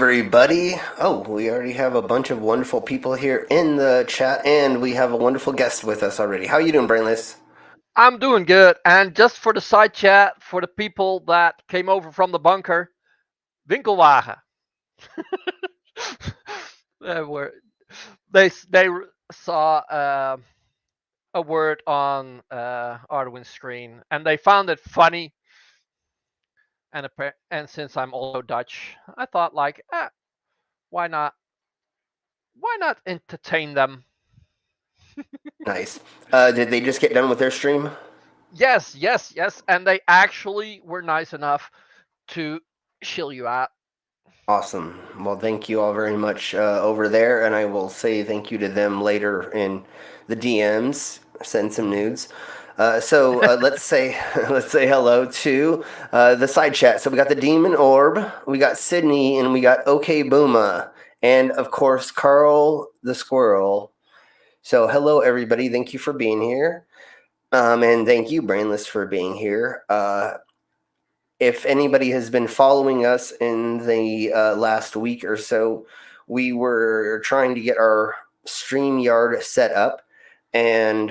everybody. Oh, we already have a bunch of wonderful people here in the chat, and we have a wonderful guest with us already. How you doing, Brainless? I'm doing good. And just for the side chat, for the people that came over from the bunker, Winkelwagen. They were they saw a word on Arduin's screen and they found it funny. And since I'm also Dutch, I thought like, why not? Why not entertain them? Nice. Did they just get done with their stream? Yes, yes, yes. And they actually were nice enough to chill you out. Awesome. Well, thank you all very much over there, and I will say thank you to them later in the DMs. Send some nudes. So let's say let's say hello to the side chat. So we got the Demon Orb, we got Sydney, and we got OK Booma, and of course Carl the Squirrel. So hello everybody. Thank you for being here, and thank you Brainless for being here. If anybody has been following us in the last week or so, we were trying to get our StreamYard set up and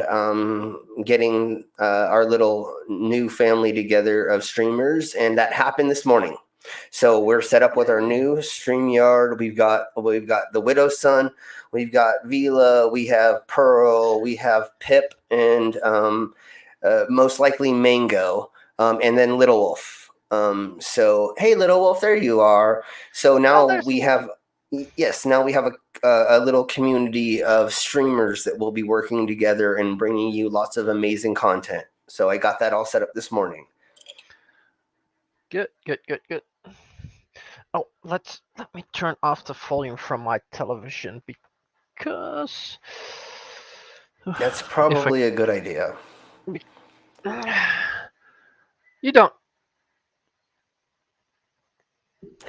getting our little new family together of streamers, and that happened this morning. So we're set up with our new StreamYard. We've got the Widow's Son, we've got Vila, we have Pearl, we have Pip, and most likely Mango, and then Little Wolf. So hey, Little Wolf, there you are. So Oh, now there's we have, yes, now we have a little community of streamers that will be working together and bringing you lots of amazing content. So I got that all set up this morning. good, good, good, good. Oh, let me turn off the volume from my television because That's if I probably a good idea. you don't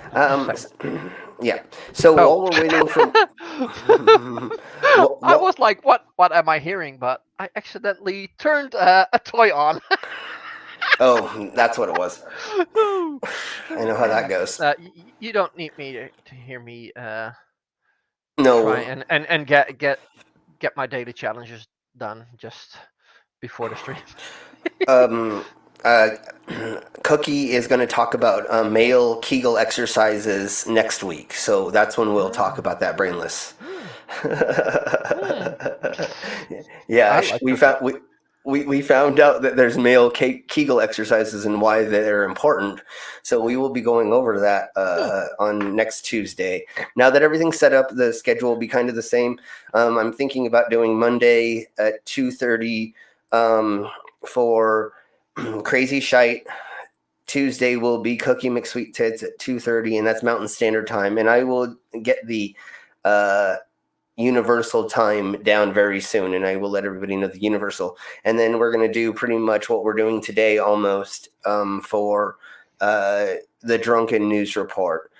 just a Um, second. yeah. So Oh, while we're waiting for, I what? was like, what am I hearing? But I accidentally turned a toy on. Oh, that's what it was. I know how that goes. You don't need me to hear me try No, and get my daily challenges done just before the stream. um, uh, Cookie is going to talk about male Kegel exercises next week, so that's when we'll talk Mm, about that brainless. mm, mm. Yeah, I like we cookie. found we found out that there's male Kegel exercises and why they're important. So we will be going over that Hmm. on next Tuesday. Now that everything's set up, the schedule will be kind of the same. I'm thinking about doing Monday at 2:30 for Crazy Shite. Tuesday will be Cookie McSweet Tits at 2:30, and that's Mountain Standard Time. And I will get the uh, Universal time down very soon, and I will let everybody know the Universal. And then we're going to do pretty much what we're doing today almost for the Drunkin News Report.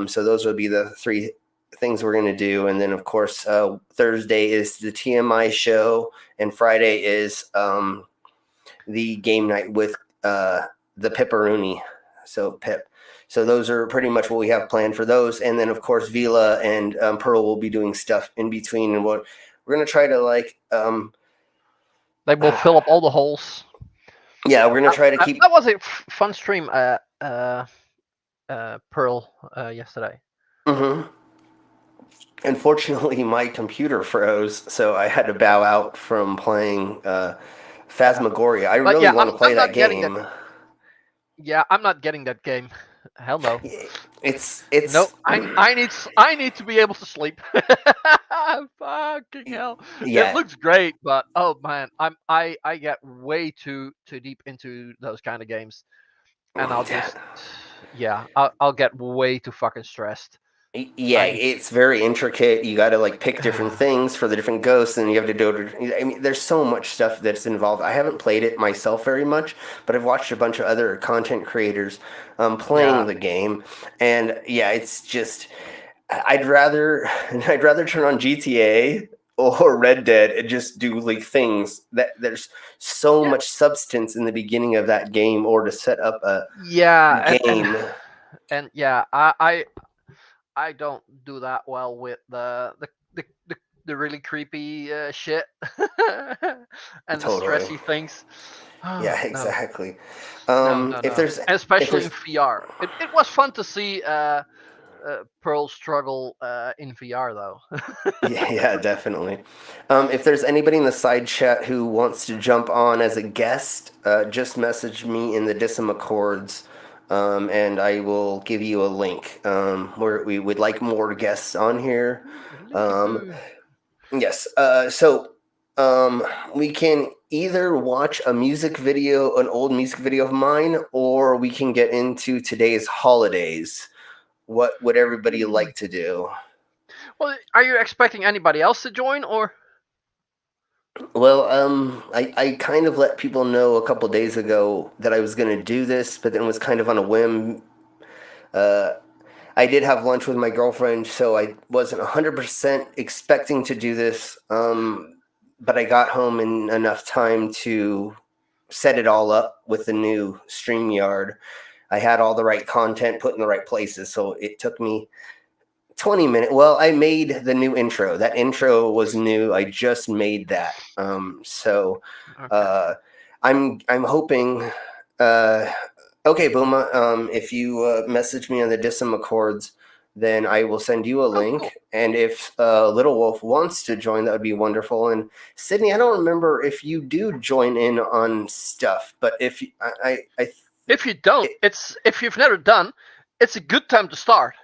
So those will be the three things we're going to do. And then, of course, Thursday is the TMI show, and Friday is the game night with the Pepperoni. So Pip. So those are pretty much what we have planned for those. And then of course Vila and Pearl will be doing stuff in between. And what we're gonna try to They will fill up all the holes. yeah, we're gonna try to keep. That was a fun stream. Pearl yesterday. Mm-hmm. Unfortunately, my computer froze, so I had to bow out from playing Phasmagoria. I But really yeah, want to play I'm that not getting that. game. Yeah, I'm not getting that game. Hell no. No, It's I need to be able to sleep. Fucking hell. It yeah. looks great, but oh man, I get way too deep into those kind of games, and I'll just yeah, I'll get way too fucking stressed. Yeah, I need it's very intricate. You got to like pick different to. things for the different ghosts, and you have to do it. I mean, there's so much stuff that's involved. I haven't played it myself very much, but I've watched a bunch of other content creators playing Yeah. the game, and yeah, it's just I'd rather I'd rather turn on GTA or Red Dead and just do like things that there's so Yeah. much substance in the beginning of that game, or to set up a Yeah, game. and yeah, I don't do that well with the really creepy shit and the Totally. stressy things. Yeah, No, exactly. no, no, If no. there's if Especially in there's VR. It was fun to see Pearl struggle in VR though. Yeah, yeah, definitely. If there's anybody in the side chat who wants to jump on as a guest, just message me in the Dissim Accords, and I will give you a link. We would like more guests on here. Linky Um, poo. yes. Um, we can either watch a music video, an old music video of mine, or we can get into today's holidays. What would everybody like to do? Well, are you expecting anybody else to join or? Well, I kind of let people know a couple days ago that I was going to do this, but then it was kind of on a whim. Uh, I did have lunch with my girlfriend, so I wasn't 100% expecting to do this. But I got home in enough time to set it all up with the new StreamYard. I had all the right content put in the right places, so it took me 20 minutes. Well, I made the new intro. That intro was new. I just made that. Okay. Uh, I'm hoping. Uh, okay, Booma. If you message me on the Dissim Accords, then I will send you a Oh, cool. link. And if Little Wolf wants to join, that would be wonderful. And Sydney, I don't remember if you do join in on stuff, but if If you don't, it, if you've never done, it's a good time to start.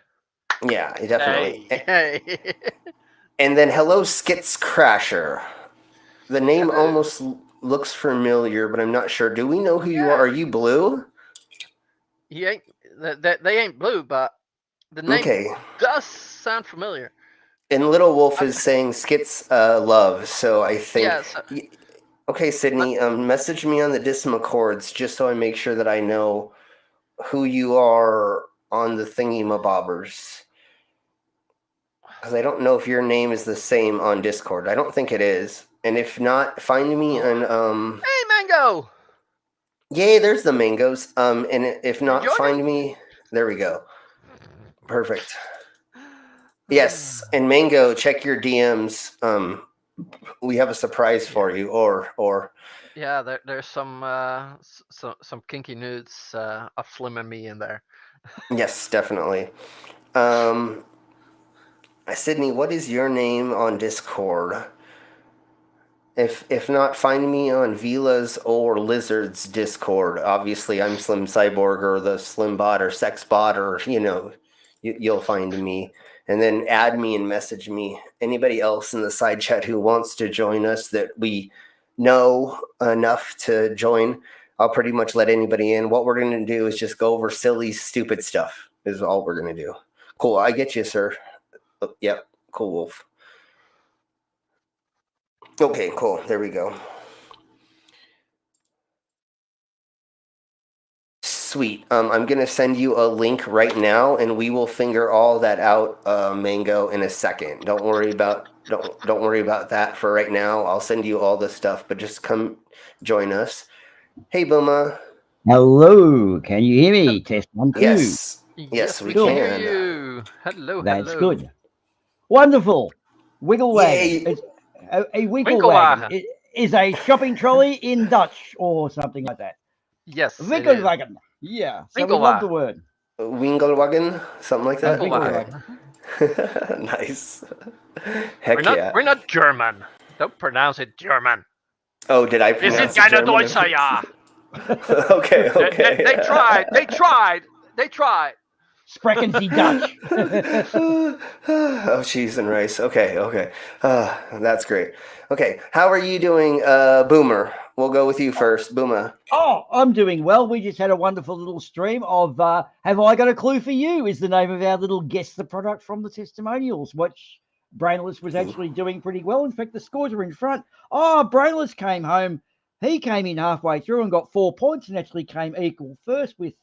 yeah, definitely. Hey, hey. And then hello, Skits Crasher. The name Hello. almost looks familiar, but I'm not sure. Do we know who you are? Yeah, Are you blue? he ain't. They ain't blue, but the name Okay. does sound familiar. And Little Wolf I've, is saying Skits love, so I think. yes. Okay, Let, Sydney, message me on the Dism Accords just so I make sure that I know who you are on the thingy mabobbers. Because I don't know if your name is the same on Discord. I don't think it is. And if not, find me oh. on Hey, Mango. yay, there's the mangoes. And if You not, joining? find me. There we go. Perfect. Yes, and Mango, check your DMs. We have a surprise Yeah. for you, or Yeah, there's some kinky nudes of Slim and me in there. yes, definitely. Um, Sydney, what is your name on Discord? If not, find me on Vila's or Lizard's Discord. Obviously, I'm Slim Cyborg or the Slim Bot or Sex Bot or you'll find me. And then add me and message me. Anybody else in the side chat who wants to join us that we know enough to join, I'll pretty much let anybody in. What we're gonna do is just go over silly, stupid stuff. Is all we're gonna do. Cool. I get you, sir. Yep. Cool, Wolf. Okay. Cool. There we go. Sweet. I'm gonna send you a link right now, and we will figure all that out, Mango, in a second. Don't worry about that for right now. I'll send you all the stuff, but just come join us. Hey, Booma. Hello, can you hear me? Test 1, 2. Yes, yes, Yes, we we can Cool. hear can. you. Hello, That's hello. good. Wonderful. Wiggle wagon. Yay! It's a wiggle wagon. Winkelwagen. It is a shopping trolley in Dutch or something like that. Yes, it Wiggle is. wagon. Yeah. So we love Winkelwagen. the word. Wingelwagen, something like that. Wiggle Winkelwagen. Okay. wagon. Nice. We're Heck not yeah. we're not German. Don't pronounce it German. Oh, did I Wir sind pronounce it keine German? Deutscher, ja. Okay. Okay. They tried. They tried. They tried. Sprechen Sie Dutch. Oh, cheese and rice. Okay, okay. That's great. Okay, how are you doing, Boomer? We'll go with you first, Boomer. Oh, I'm doing well. We just had a wonderful little stream of Have I Got a Clue for You is the name of our little Guess the Product from the Testimonials, which Brainless was actually doing pretty well. In fact, the scores are in front. Oh, Brainless came home. He came in halfway through and got 4 points and actually came equal first with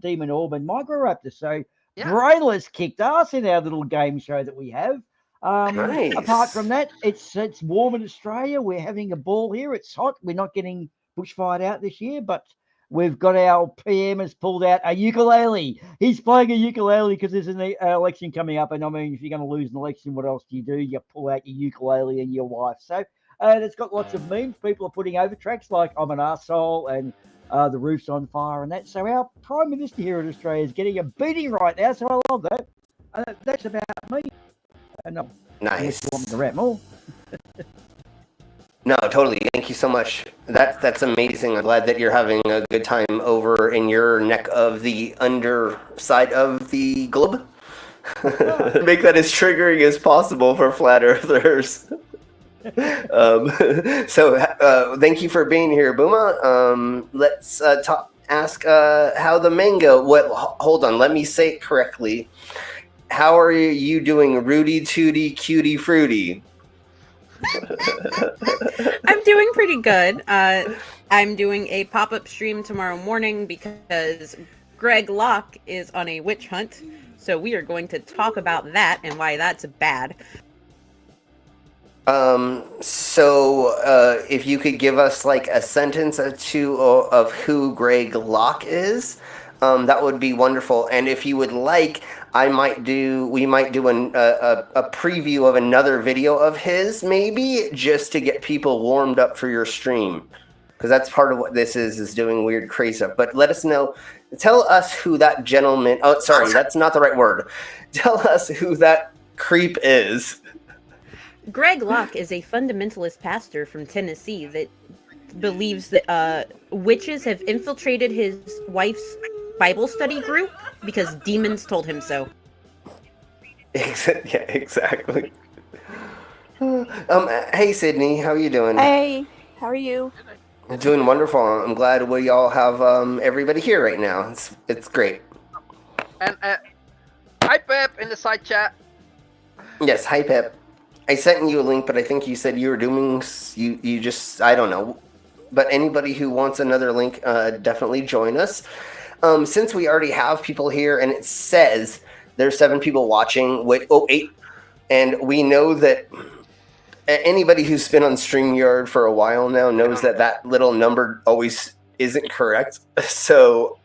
Demon Orb and Microraptor. So Yeah. Brainless kicked ass in our little game show that we have. Nice. Apart from that, it's warm in Australia. We're having a ball here. It's hot. We're not getting bushfired out this year, but We've got our PM has pulled out a ukulele. He's playing a ukulele because there's an election coming up. And I mean, if you're going to lose an election, what else do? You pull out your ukulele and your wife. So it's got lots of memes. People are putting over tracks like I'm an arsehole and the roof's on fire and that. So our Prime Minister here in Australia is getting a beating right now. So I love that. That's about me. No, Nice. You want me to rap more? No, totally. Thank you so much. That's amazing. I'm glad that you're having a good time over in your neck of the underside of the globe. Make that as triggering as possible for flat earthers. Thank you for being here, Booma. Let's ask how the mango. Hold on. Let me say it correctly. How are you doing, Rudy Tooty Cutie Fruity? I'm doing pretty good. I'm doing a pop-up stream tomorrow morning because Greg Locke is on a witch hunt. So we are going to talk about that and why that's bad. If you could give us like a sentence or two of who Greg Locke is, that would be wonderful. And if you would like, we might do a preview of another video of his, maybe just to get people warmed up for your stream, because that's part of what this is doing weird, crazy stuff. But let us know. Tell us who that gentleman. Oh, sorry, that's not the right word. Tell us who that creep is. Greg Locke is a fundamentalist pastor from Tennessee that believes that witches have infiltrated his wife's Bible study group because demons told him so. Yeah, exactly. Hey Sydney, how are you doing? Hey, how are you? Doing wonderful. I'm glad we all have everybody here right now. It's great. And hi Pep in the side chat. Yes, hi Pep. I sent you a link, but I think you said you were doing you just I don't know. But anybody who wants another link, definitely join us. Since we already have people here, and it says there's 7 people watching. 8, and we know that anybody who's been on StreamYard for a while now knows that little number always isn't correct. So,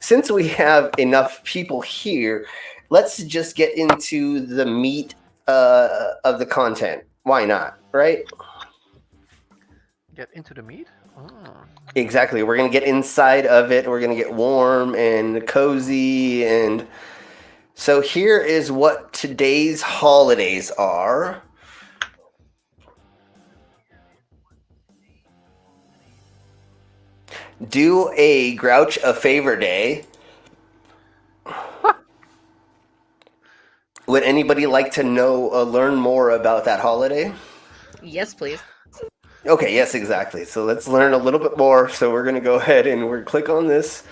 since we have enough people here, let's just get into the meat of the content. Why not, right? Get into the meat? Oh. Exactly. We're going to get inside of it. We're going to get warm and cozy. And so here is what today's holidays are. Do a Grouch a favor day. Would anybody like to learn more about that holiday? Yes, please. Okay, yes, exactly. So let's learn a little bit more. So we're going to go ahead and we're click on this.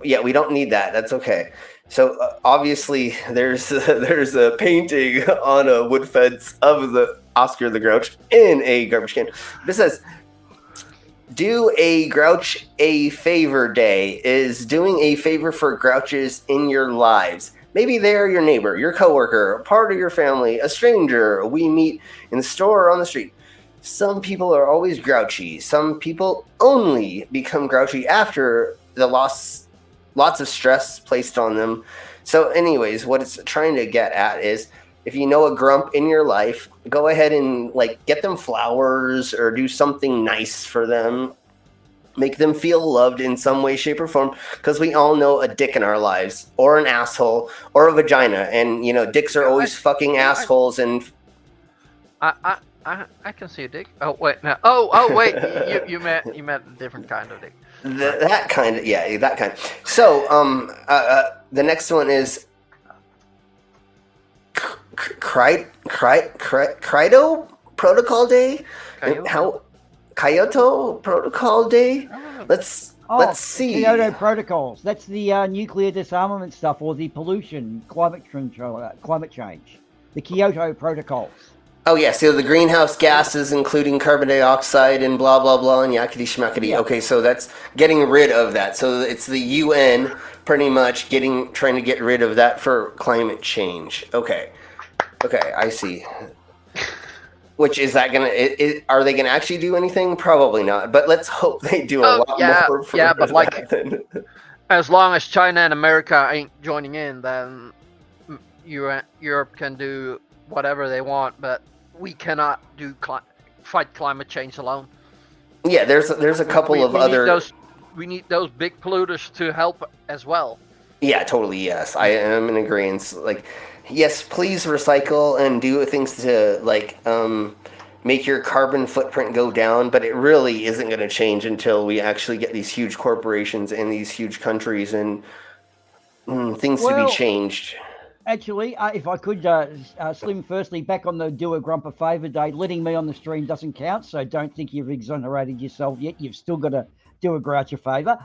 Yeah, we don't need that. That's okay. So obviously there's a painting on a wood fence of the Oscar the Grouch in a garbage can. This says, do a Grouch a favor day. Is doing a favor for Grouches in your lives. Maybe they're your neighbor, your coworker, a part of your family, a stranger we meet in the store or on the street. Some people are always grouchy. Some people only become grouchy after the lots of stress placed on them. So anyways, what it's trying to get at is, if you know a grump in your life, go ahead and get them flowers or do something nice for them. Make them feel loved in some way, shape, or form, because we all know a dick in our lives, or an asshole, or a vagina. And, dicks are always fucking assholes. And I can see a dick. Oh wait, no. Oh wait. you meant a different kind of dick. That kind of, yeah, that kind. So the next one is Kyoto Protocol Day. Kyoto Protocol Day. Let's see. Kyoto Protocols. That's the nuclear disarmament stuff, or the pollution, climate change. The Kyoto Protocols. Oh, yeah, so the greenhouse gases, including carbon dioxide and blah, blah, blah, and yakety schmackety. Yeah. Okay, so that's getting rid of that. So it's the UN pretty much trying to get rid of that for climate change. Okay, I see. Which is that gonna? Are they gonna actually do anything? Probably not. But let's hope they do a Oh, lot yeah, more. For yeah, but, like, that than- as long as China and America ain't joining in, then Europe can do whatever they want, but we cannot do fight climate change alone. yeah, there's a couple of other. We need those big polluters to help as well. Yeah, totally. Yes, I am in agreement. Like, yes, please recycle and do things to make your carbon footprint go down. But it really isn't going to change until we actually get these huge corporations and these huge countries and things to be changed. Actually, if I could, Slim, firstly, back on the do a grump a favour day, letting me on the stream doesn't count, so don't think you've exonerated yourself yet. You've still got to do a grouch a favour.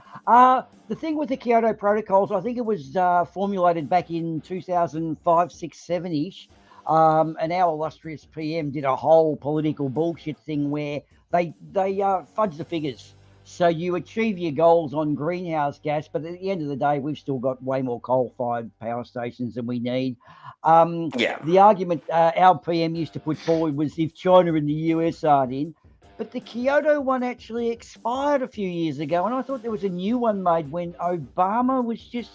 The thing with the Kyoto Protocols, I think it was formulated back in 2005, 6, 7-ish, and our illustrious PM did a whole political bullshit thing where they fudge the figures. So you achieve your goals on greenhouse gas, but at the end of the day, we've still got way more coal-fired power stations than we need. The argument our PM used to put forward was if China and the US aren't in, but the Kyoto one actually expired a few years ago, and I thought there was a new one made when Obama was just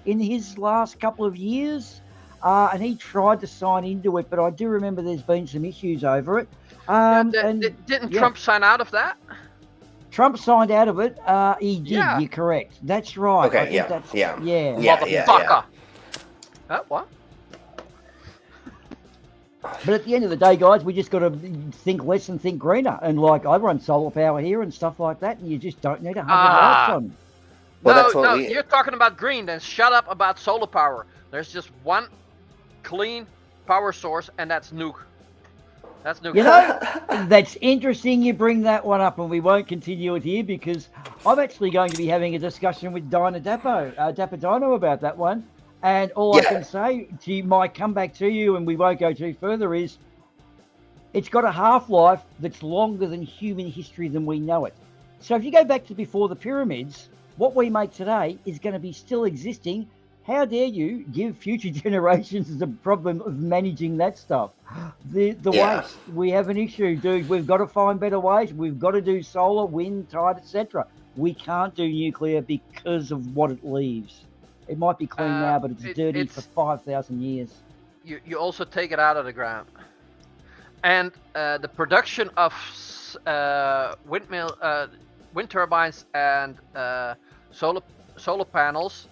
in his last couple of years, and he tried to sign into it, but I do remember there's been some issues over it. Didn't Trump sign out of that? Trump signed out of it. He did. Yeah. You're correct. That's right. Okay. Yeah. Motherfucker. What? But at the end of the day, guys, we just got to think less and think greener. And like I run solar power here and stuff like that, and you just don't need 100 lights on. Well, you're talking about green. Then shut up about solar power. There's just one clean power source, and that's nuke. That's nuke. You know, that's interesting you bring that one up, and we won't continue it here because I'm actually going to be having a discussion with Dino Dapper Dino about that one. And all I can say, she might come back to you, and we won't go too further, is it's got a half-life that's longer than human history than we know it. So if you go back to before the pyramids, what we make today is going to be still existing. How dare you give future generations the problem of managing that stuff? The waste. We have an issue, dude. We've got to find better ways. We've got to do solar, wind, tide, etc. We can't do nuclear because of what it leaves. It might be clean now, but it's dirty for 5,000 years. You also take it out of the ground. And the production of wind turbines and solar panels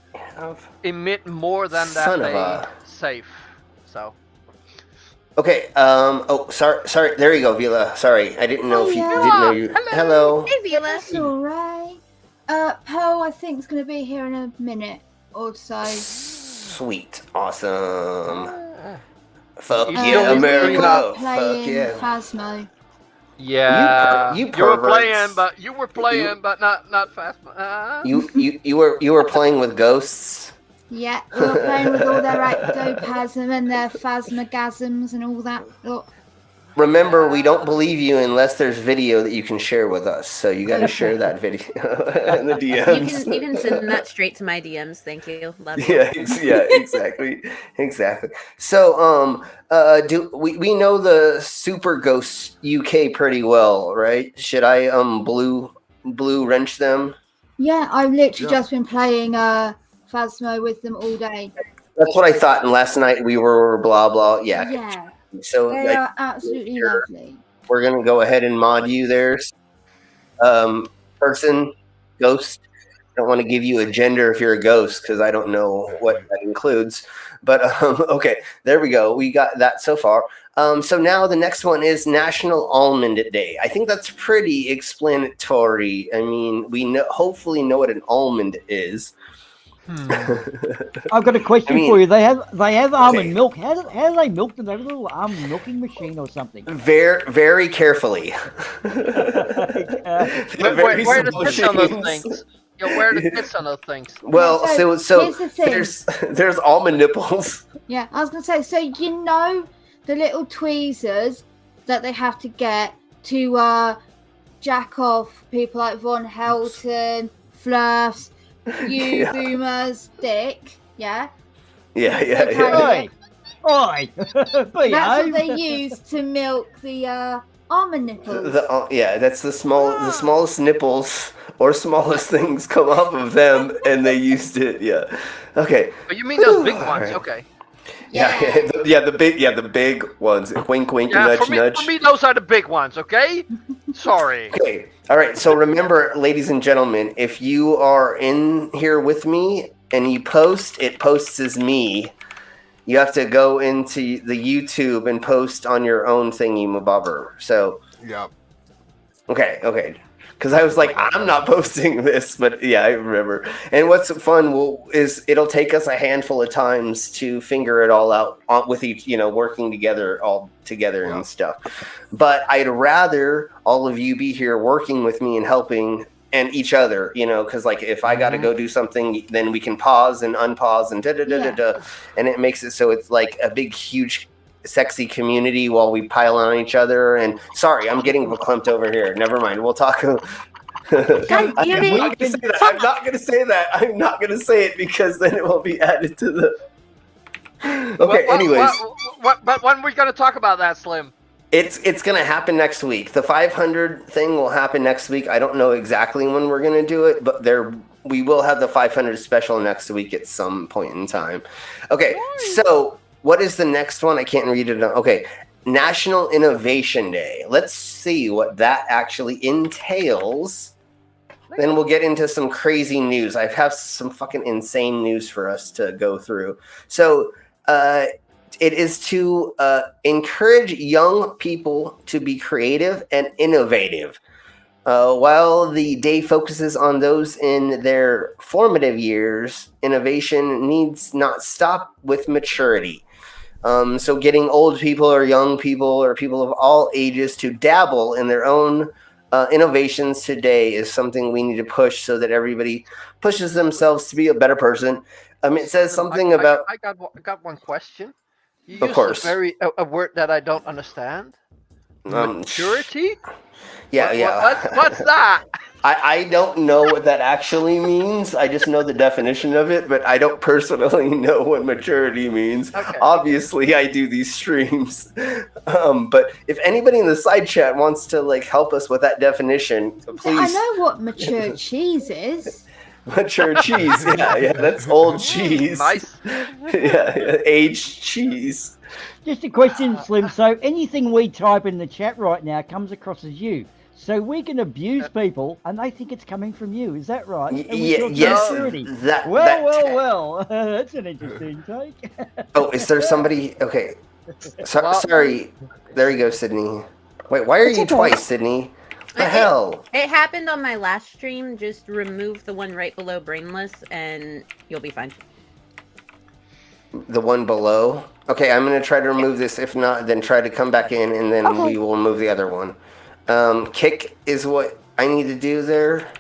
emit more than that save. So. Okay. Sorry. There you go, Vila. Sorry, I didn't know if you didn't know you. Hello. Hey, Vila. That's all right. Pearl, I think, is going to be here in a minute or so. Sweet. Awesome. Fuck yeah, America. Playing Fuck yeah. Phasmo. Yeah. You were playing, but not fast. You were playing with ghosts. Yeah, we were playing with all their ectoplasm and their phasmagasms and all that. Look. Remember, we don't believe you unless there's video that you can share with us. So you got to share that video in the DMs. You can send that straight to my DMs. Thank you. Love you. Yeah, exactly. So, do we know the Super Ghosts UK pretty well, right? Should I blue wrench them? Yeah, I've literally just been playing Phasmo with them all day. That's what I thought. And last night we were blah blah. Yeah. So they are absolutely lovely. We're gonna go ahead and mod you there. Person, ghost. I don't want to give you a gender if you're a ghost because I don't know what that includes. But okay, there we go. We got that so far. So now the next one is National Almond Day. I think that's pretty explanatory. I mean, we hopefully know what an almond is. I've got a question for you. They have almond milk. How do they milk them? They have a little almond milking machine or something. Very, very carefully. Where are the tits on those things? Where are the tits on those things? Well, so there's almond nipples. Yeah, I was gonna say. So you know the little tweezers that they have to get to jack off people like Von Helton, Fluffs. You boomers, dick, yeah. Yeah. Oi! That's what they Behave. use to milk the almond nipples. Yeah, that's the smallest nipples or smallest things come off of them, and they used it. Yeah. Okay. Oh, you mean those big Whew, ones? alright. Okay. Yeah, the big ones. Wink, wink, Yeah, nudge, for nudge. me, those are the big ones. Okay. Sorry. Okay. All right. So remember, ladies and gentlemen, if you are in here with me and you post, it posts as me. You have to go into the YouTube and post on your own thingy mabobber. So Yep. okay. Because I was like, I'm not posting this, but yeah, I remember. And what's fun is it'll take us a handful of times to figure it all out with each, working together, all together and stuff. But I'd rather all of you be here working with me and helping and each other, because like if I got to go do something, then we can pause and unpause and da-da-da-da-da. And it makes it so it's like a big, huge sexy community while we pile on each other. And sorry, I'm getting verklempt over here. Never mind. We'll talk. God damn it. I'm not going to say that. I'm not going to say it because then it will be added to the. Okay. Anyways, But when we're gonna talk about that, Slim? it's going to happen next week. The 500 thing will happen next week. I don't know exactly when we're going to do it, but we will have the 500 special next week at some point in time. Okay. So what is the next one? I can't read it. Okay. National Innovation Day. Let's see what that actually entails. Then we'll get into some crazy news. I have some fucking insane news for us to go through. So it is to encourage young people to be creative and innovative. While the day focuses on those in their formative years, innovation needs not stop with maturity. So getting old people or young people or people of all ages to dabble in their own innovations today is something we need to push so that everybody pushes themselves to be a better person. It says something about... I got one question. You Of used course. a word that I don't understand. Maturity? Yeah. What's that? I don't know what that actually means. I just know the definition of it, but I don't personally know what maturity means. Okay. Obviously, I do these streams. But if anybody in the side chat wants to help us with that definition, please. I know what mature cheese is. Mature cheese, yeah, that's old cheese. Nice. Yeah, aged cheese. Just a question, Slim. So anything we type in the chat right now comes across as you. So we can abuse people, and they think it's coming from you. Is that right? And we feel Yes. security. That, Well. That's an interesting take. Oh, is there somebody? Okay. Sorry. There you go, Sydney. Wait, why are you twice, Sydney? What the hell? It happened on my last stream. Just remove the one right below Brainless, and you'll be fine. The one below? Okay, I'm going to try to remove this. If not, then try to come back in, and then we will move the other one. Kick is what I need to do there?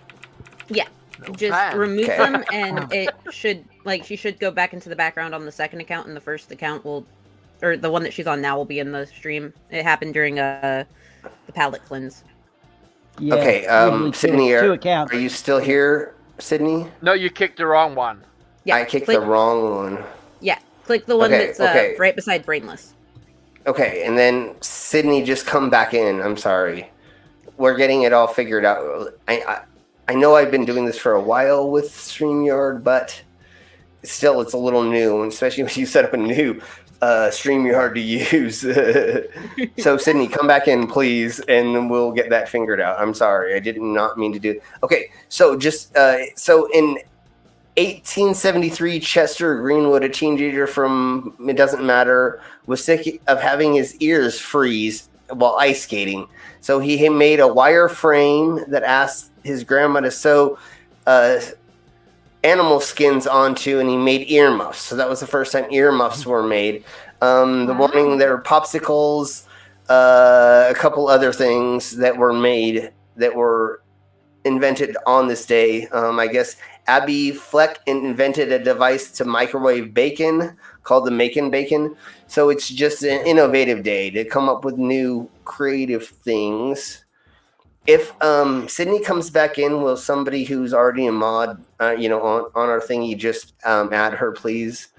Yeah. Just remove them, and it should, she should go back into the background on the second account, and the first account will, or the one that she's on now will be in the stream. It happened during the palette cleanse. Yeah, okay, Sydney, two are accounts. you still here, Sydney? No, you kicked the wrong one. Yeah, I kicked the wrong one. Yeah, click the one that's right beside Brainless. Okay, and then Sydney, just come back in. I'm sorry. We're getting it all figured out. I know I've been doing this for a while with StreamYard, but still it's a little new, and especially when you set up a new StreamYard to use. So Sydney, come back in, please, and we'll get that figured out. I'm sorry. I did not mean to do it. Okay, so just so in 1873, Chester Greenwood, a teenager from It Doesn't Matter, was sick of having his ears freeze while ice skating. So he made a wire frame that asked his grandma to sew animal skins onto, and he made earmuffs. So that was the first time earmuffs were made. The morning there were popsicles, a couple other things that were made that were invented on this day. I guess Abby Fleck invented a device to microwave bacon called the Macon Bacon. So it's just an innovative day to come up with new creative things. If Sydney comes back in, will somebody who's already a mod, on our thingy, just add her, please?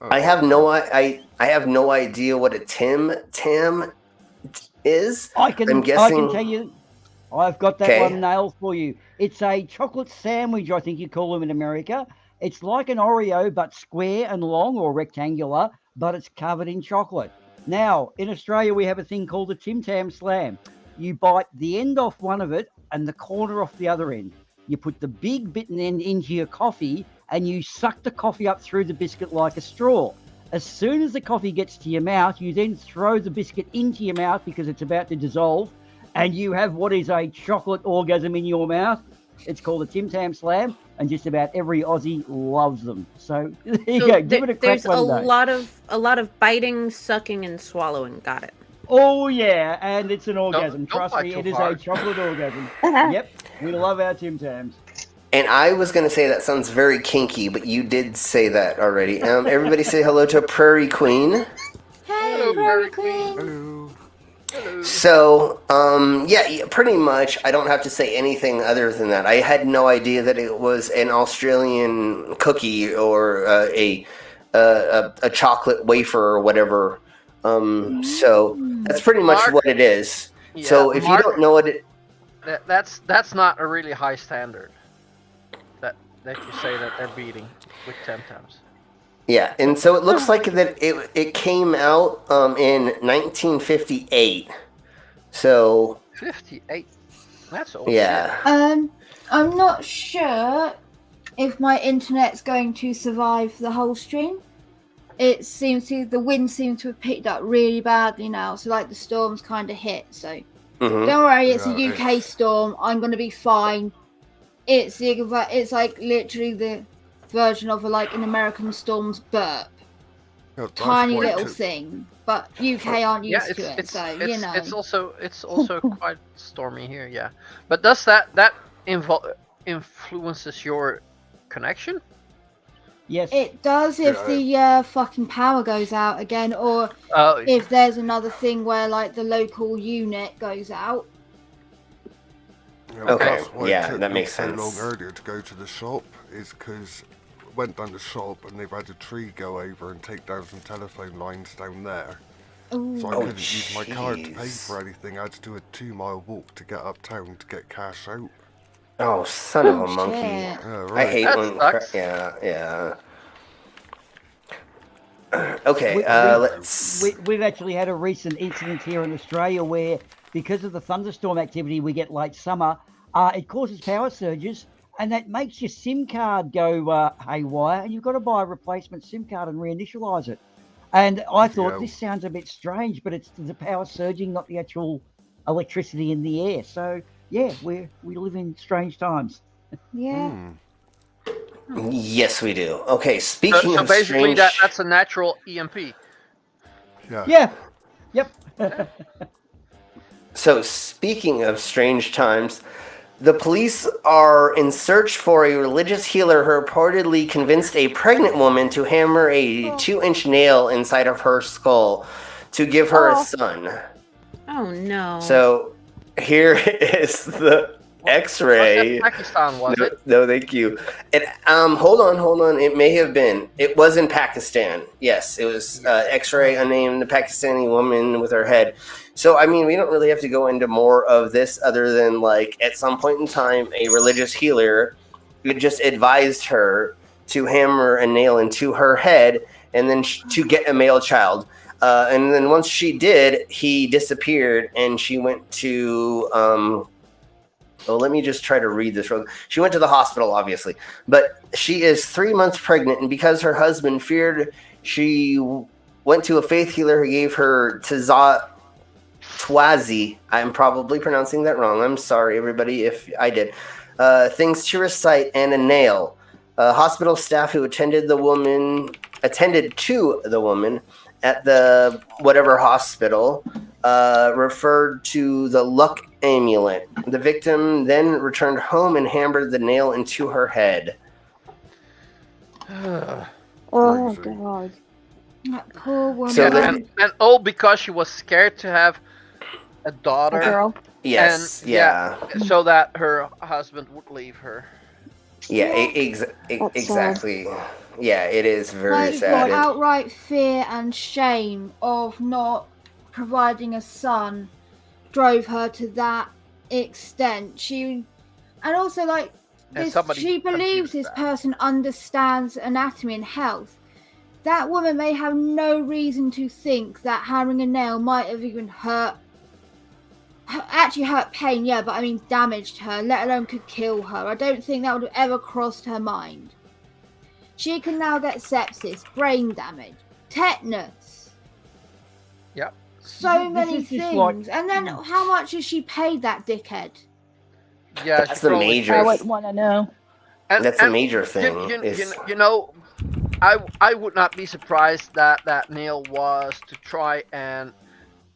I have no I have no idea what a Tim Tam is. I can I'm guessing. tell you, I've got that Okay. one nailed for you. It's a chocolate sandwich, I think you call them in America. It's like an Oreo, but square and long or rectangular, but it's covered in chocolate. Now, in Australia, we have a thing called a Tim Tam Slam. You bite the end off one of it and the corner off the other end. You put the big bitten end into your coffee and you suck the coffee up through the biscuit like a straw. As soon as the coffee gets to your mouth, you then throw the biscuit into your mouth because it's about to dissolve, and you have what is a chocolate orgasm in your mouth. It's called a Tim Tam Slam, and just about every Aussie loves them. So there you go. Give it a crack There's one a day. lot of biting, sucking, and swallowing. Got it. Oh yeah, and it's an orgasm. don't Trust bite me, too it is hard. a chocolate orgasm. Yep, we love our Tim Tams. And I was going to say that sounds very kinky, but you did say that already. Everybody say hello to Prairie Queen. Hey, Prairie Queen. Hello. Hello. So, yeah, pretty much. I don't have to say anything other than that. I had no idea that it was an Australian cookie or a chocolate wafer or whatever. So that's pretty much Mark- what it is. Yeah, So if Mark- you don't know what it, that's not a really high standard. That you say that they're beating with Tim Tams. yeah, and so it looks like that it came out in 1958. So 58. That's old. yeah. I'm not sure if my internet's going to survive the whole stream. It seems to the wind seems to have picked up really badly now, so like the storm's kind of hit. So Mhm. don't worry, it's a Yeah, UK storm. I'm gonna be fine. It's like literally the version of an American storm's burp. Yeah, that's Tiny why little Tim- thing, but UK aren't Yeah, used to it, it's so you know. it's also quite stormy here. Yeah, but does that influences your connection? Yes. It does if Yeah. the fucking power goes out again, or Oh, if there's another thing where like the local unit goes out. Yeah, Okay, that's why it yeah, took that me makes so sense. long earlier to go to the shop is because I went down the shop and they've had a tree go over and take down some telephone lines down there. Ooh. So I Oh, couldn't use my card to pay jeez. for anything. I had to do a 2-mile walk to get uptown to get cash out. Oh, son of a Oh, monkey! shit. Yeah, I right. hate That when. sucks. Yeah. Okay, We- let's. We've actually had a recent incident here in Australia where, because of the thunderstorm activity we get late summer, it causes power surges, and that makes your SIM card go haywire, and you've got to buy a replacement SIM card and reinitialize it. And I thought, Yeah. this sounds a bit strange, but it's the power surging, not the actual electricity in the air. So yeah, we live in strange times. Yeah. Yes, we do. Okay, so, speaking so of basically strange. that's a natural EMP. Yeah. Yeah. Yep. So, speaking of strange times, the police are in search for a religious healer who reportedly convinced a pregnant woman to hammer a 2-inch nail inside of her skull to give her a son. Oh no. So, here is the X-ray. Was that Pakistan, was No, it? no, thank you. It hold on. It may have been. It was in Pakistan. Yes, it was X-ray, unnamed Pakistani woman with her head. So I mean, we don't really have to go into more of this, other than like at some point in time, a religious healer just advised her to hammer a nail into her head, and then to get a male child. And then once she did, he disappeared, and she went to. Oh, let me just try to read this. She went to the hospital, obviously, but she is 3 months pregnant, and because her husband feared, she went to a faith healer who gave her Twazi. I'm probably pronouncing that wrong. I'm sorry, everybody, if I did. Things to recite and a nail. Hospital staff who attended to the woman at the whatever hospital referred to the luck amulet. The victim then returned home and hammered the nail into her head. Oh Crazy. god. That poor woman. So the- and all because she was scared to have a daughter, girl. Yes, And- yeah. so that her husband would leave her. Yeah, That's exactly. Yeah, it is very Like sad. outright fear and shame of not providing a son drove her to that extent. And also like And this, somebody she believes abused this that. person understands anatomy and health. That woman may have no reason to think that hammering a nail might have even actually hurt pain, yeah, but I mean damaged her, let alone could kill her. I don't think that would have ever crossed her mind. She can now get sepsis, brain damage, tetanus. Yep. So This many is just things. like- And then how much has she paid that dickhead? Yeah, That's she the probably- major. I would want to know. That's a major thing. You know, I would not be surprised that that nail was to try and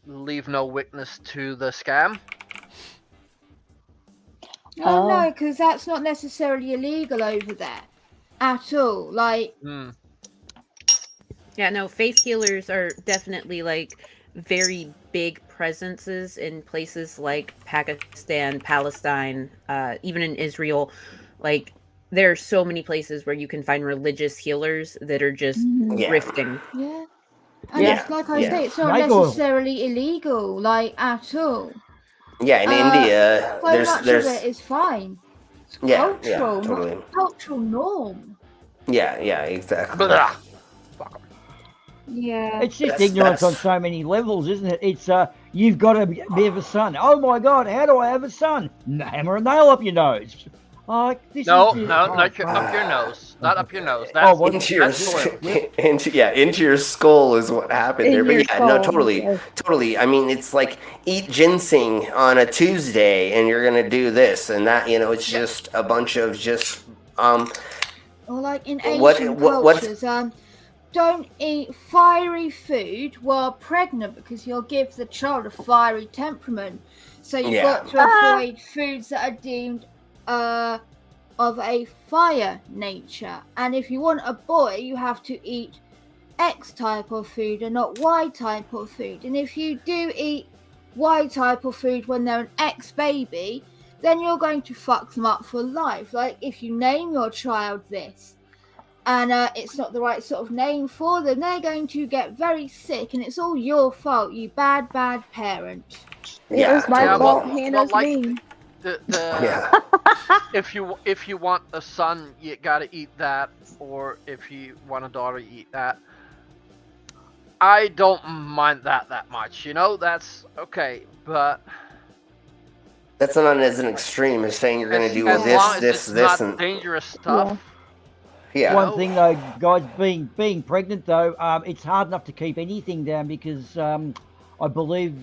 leave no witness to the scam. Oh, Oh. no, because that's not necessarily illegal over there at all. Like, Yeah, no, faith healers are definitely like very big presences in places like Pakistan, Palestine, even in Israel. Like, there are so many places where you can find religious healers that are just Yeah. grifting. yeah. And Yeah, it's like I yeah. say, it's not Snake oil. necessarily illegal, like, at all. Yeah, in India, So much of there's it is fine. It's Yeah, cultural, not totally. cultural norm. yeah, exactly. Blah. Fuck 'em. Yeah. It's just That's- ignorance on that's- so many levels, isn't it? It's you've got to have a son. Oh my God, how do I have a son? Hammer a nail up your nose. This No, is no, oh, not up your fuck. nose. Not up your nose. That's, what- Into your that's soil. into your skull is what happened In there. But your yeah, no, skull, yes. totally. I mean, it's like eat ginseng on a Tuesday, and you're gonna do this and that. You know, it's just a bunch of just Or like in What- Asian what's- cultures, don't eat fiery food while pregnant because you'll give the child a fiery temperament. So you've Yeah. got to avoid foods that are deemed of a fire nature. And if you want a boy, you have to eat X type of food and not Y type of food. And if you do eat Y type of food when they're an X baby, then you're going to fuck them up for life. Like if you name your child this and it's not the right sort of name for them, they're going to get very sick and it's all your fault, you bad parent. It was my Yeah, fault. well, Hannah's like- mean. The yeah. if you want a son, you gotta eat that, or if you want a daughter, you eat that. I don't mind that much, you know. That's okay, but That's not as an extreme as saying you're gonna do as this, long as this, it's this, not and dangerous stuff. yeah. One thing though, guys, being pregnant though, it's hard enough to keep anything down because I believe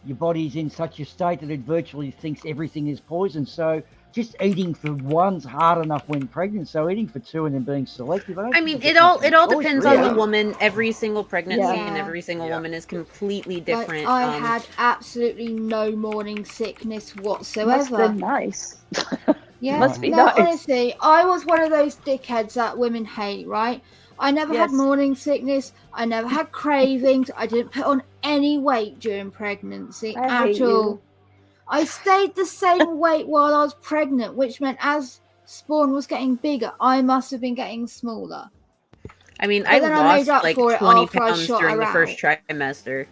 your body's in such a state that it virtually thinks everything is poison. So just eating for one's hard enough when pregnant. So eating for two and then being selective. I mean, it all depends on really. the woman. Every single pregnancy Yeah. and every single Yeah. woman is completely different. Like, I had absolutely no morning sickness Must whatsoever. have been nice. Yeah, Must be no, nice. honestly, I was one of those dickheads that women hate, right? I never had Yes. morning sickness. I never had cravings. I didn't put on any weight during pregnancy I at hate all. you. I stayed the same weight while I was pregnant, which meant as spawn was getting bigger, I must have been getting smaller. I mean, But I then I lost made up like for it 20 after I pounds shot during her the first out. trimester.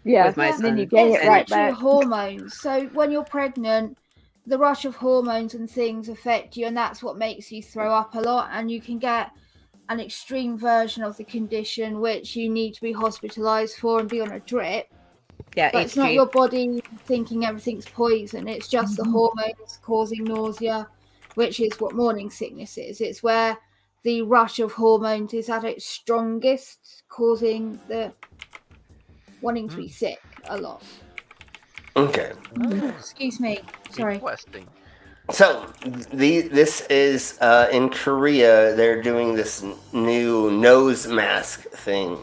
Yeah, With my and then you son. gain It's it right literally back. hormones. So when you're pregnant, the rush of hormones and things affect you, and that's what makes you throw up a lot. And you can get an extreme version of the condition, which you need to be hospitalized for and be on a drip. Yeah, But it's not HG. your body thinking everything's poison. It's just the hormones causing nausea, which is what morning sickness is. It's where the rush of hormones is at its strongest, causing the wanting to be sick a lot. Okay. Excuse me. Sorry. Interesting. So this is in Korea. They're doing this new nose mask thing.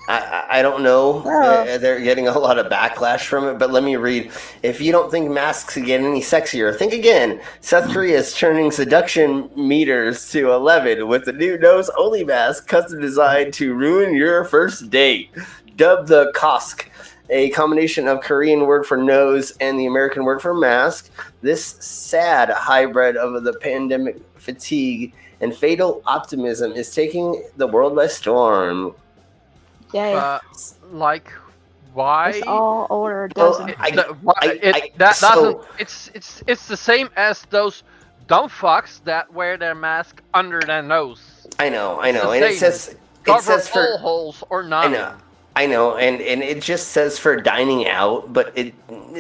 I don't know. Oh. They're getting a lot of backlash from it, but let me read. If you don't think masks get any sexier, think again. South Korea is turning seduction meters to 11 with a new nose-only mask custom designed to ruin your first date. Dubbed the Kosk. a combination of Korean word for nose and the American word for mask. This sad hybrid of the pandemic fatigue and fatal optimism is taking the world by storm. Yay. Like, why? It's all over a Well, dozen. It's the same as those dumb fucks that wear their mask under their nose. I know, It's the and it same. says Cover all for holes or none. I know, and it just says for dining out, but it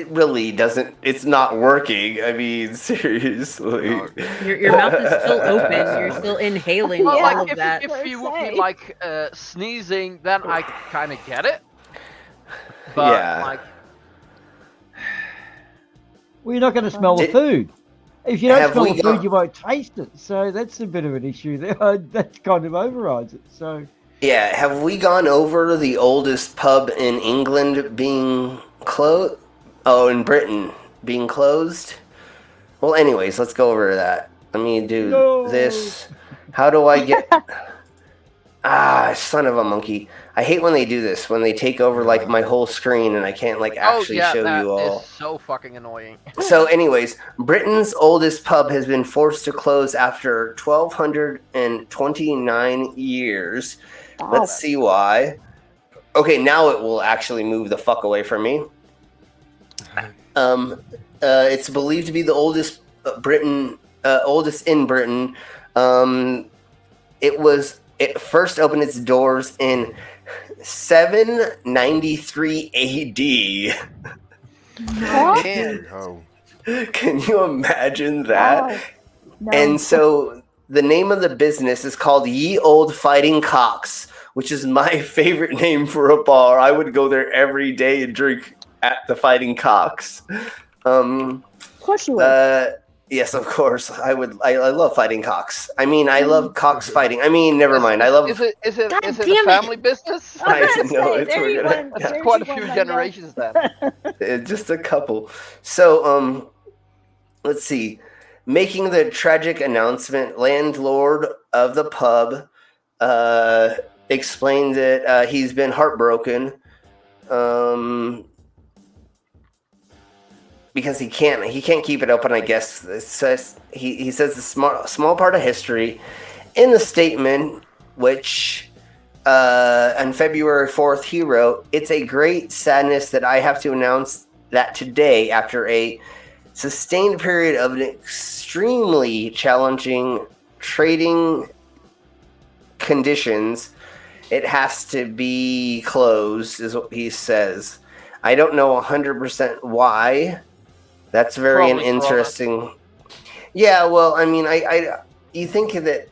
really doesn't. It's not working. I mean, seriously. Your mouth is still open. You're still inhaling Well, all like of that. if you would be say. like sneezing, then I kind of get it. But Yeah. like, Well, you're not going to smell the Did- food. If you don't Have smell we the got- food, you won't taste it. So that's a bit of an issue there. That kind of overrides it. So Yeah, have we gone over the oldest pub in England being closed? Oh, in Britain being closed? Well, anyways, let's go over that. Let me do No. this. How do I get... son of a monkey. I hate when they do this, when they take over, like, my whole screen and I can't, like, actually show that you all. is so fucking annoying. So, anyways, Britain's oldest pub has been forced to close after 1,229 years. Wow. Let's see why. Okay, now it will actually move the fuck away from me. It's believed to be the oldest oldest in Britain. It first opened its doors in 793 What? And Oh, AD. Can you imagine that? Wow. No. And so the name of the business is called Ye Old Fighting Cocks, which is my favorite name for a bar. I would go there every day and drink at the Fighting Cocks. Of course you would. Yes, of course. I would. I love Fighting Cocks. I mean, I love cocks fighting. I mean, never mind. I love. Is it God a damn it. family business? I was gonna know say, it's there we're you gonna- went. That's There's quite a your few one, generations then. Just a couple. So, let's see. Making the tragic announcement, landlord of the pub explained that he's been heartbroken because he can't keep it open. I guess it says he says the small part of history in the statement, which on February 4th he wrote, "It's a great sadness that I have to announce that today, after a sustained period of an extremely challenging trading conditions, it has to be closed," is what he says. I don't know 100% why. That's very Probably interesting. Yeah, well, I mean, you think that.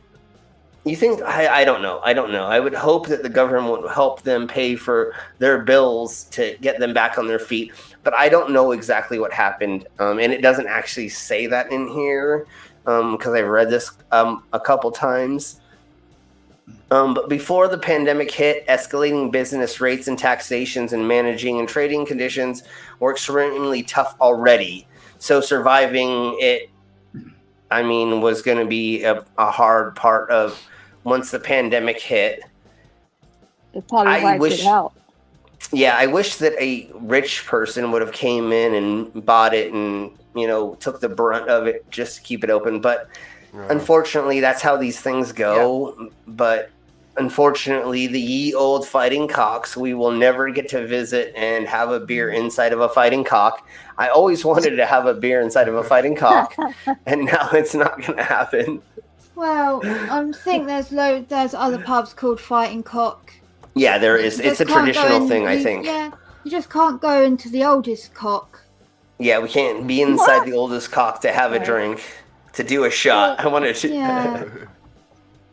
I don't know. I would hope that the government would help them pay for their bills to get them back on their feet. But I don't know exactly what happened. And it doesn't actually say that in here because I've read this a couple times. But before the pandemic hit, escalating business rates and taxations and managing and trading conditions were extremely tough already. So surviving it, I mean, was going to be a hard part of once the pandemic hit. It probably I wiped wish- it out. Yeah, I wish that a rich person would have came in and bought it and, took the brunt of it just to keep it open. But yeah. unfortunately, that's how these things go. Yeah. But unfortunately, the ye old Fighting Cocks, we will never get to visit and have a beer inside of a Fighting Cock. I always wanted to have a beer inside of a Fighting Cock, and now it's not going to happen. Well, I think there's other pubs called Fighting Cock. Yeah, there is. You It's a just can't go traditional in- thing, I you- think. Yeah, you just can't go into the oldest cock. Yeah, we can't be inside the oldest cock to have a drink, to do a shot. I wanted to. Yeah.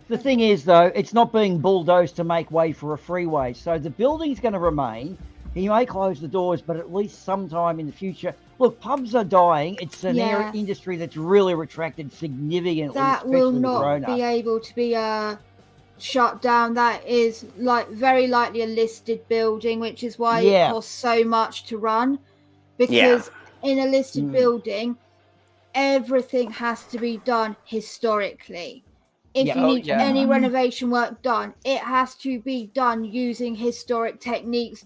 the thing is, though, it's not being bulldozed to make way for a freeway. So the building's going to remain. He may close the doors, but at least sometime in the future. Look, pubs are dying. It's an Yeah. industry that's really retracted significantly. That will especially not grown-ups. be able to be shut down. That is very likely a listed building, which is why Yeah. it costs so much to run. Because in a listed building, everything has to be done historically. If Yeah. you Oh, need yeah. any renovation work done, it has to be done using historic techniques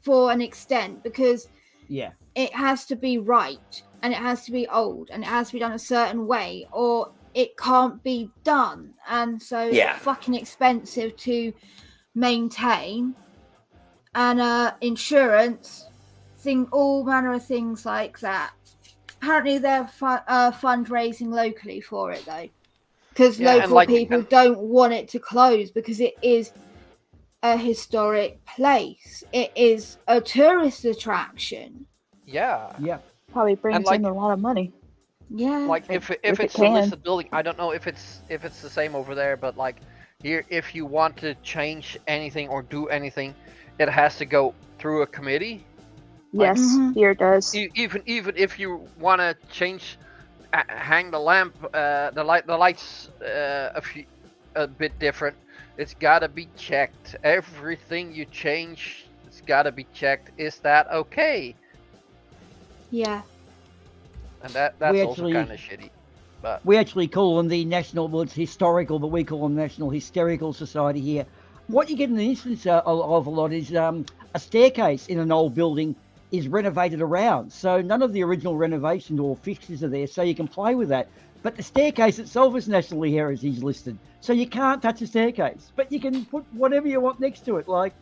for an extent, because Yeah. it has to be right, and it has to be old, and it has to be done a certain way, or it can't be done. And so Yeah. it's fucking expensive to maintain, and insurance, all manner of things like that. Apparently they're fundraising locally for it though, because Yeah, and local people don't want it to close, because it is a historic place. It is a tourist attraction. yeah. Yeah. Probably brings like- in a lot of money. Yeah. Like if it it's a can. listed building, I don't know if it's the same over there, but like here, if you want to change anything or do anything, it has to go through a committee. Yes, Mhm. here it does. Even if you want to change, hang the lamp, the lights a bit different, it's gotta be checked. Everything you change, it's gotta be checked. Is that okay? Yeah. And that's We also actually- kind of shitty. But We actually call them the National, well, it's historical, but we call them National Hysterical Society here. What you get in the instance of a lot is a staircase in an old building is renovated around. So none of the original renovations or fixtures are there, so you can play with that. But the staircase itself is National Heritage listed, so you can't touch the staircase. But you can put whatever you want next to it, like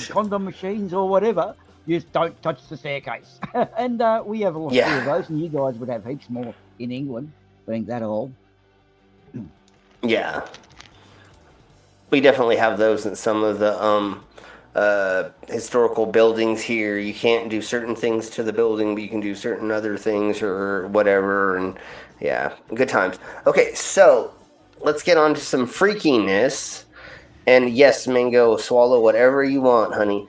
condom machines or whatever. You just don't touch the staircase. And we have a lot Yeah. of those, and you guys would have heaps more in England, being that old. Yeah. We definitely have those in some of the historical buildings here. You can't do certain things to the building, but you can do certain other things or whatever. And yeah, good times. Okay, so let's get on to some freakiness. And yes, Mango, swallow whatever you want, honey.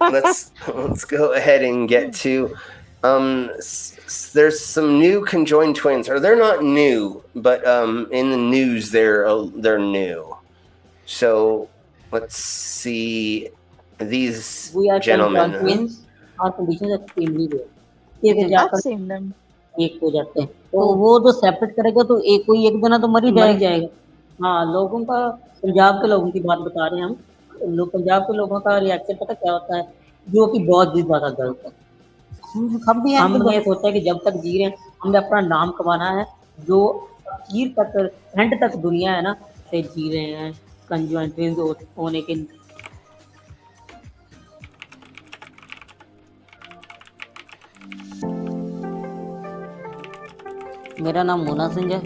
Let's go ahead and get to there's some new conjoined twins, or they're not new, but in the news they're new. So let's see these We are gentlemen. conjoined twins. Our conditions are extremely rare. एक I've जाकर seen them. एक हो जाते हैं, तो वो तो separate करेगा तो एक कोई एक जना तो मर ही जाएगा। हाँ, लोगों का, पंजाब के लोगों की बात बता रहे हैं हम। लोग पंजाब के लोगों का रिएक्शन पता क्या होता है, जो कि बहुत ही ज्यादा गलत है। हम ये सोचते हैं कि जब तक जी रहे हैं हमें अपना नाम कमाना है, जो आखिर तक एंड तक दुनिया है ना से जी रहे हैं कंजॉइंट ट्विंस होने के। मेरा नाम मोना सिंह है।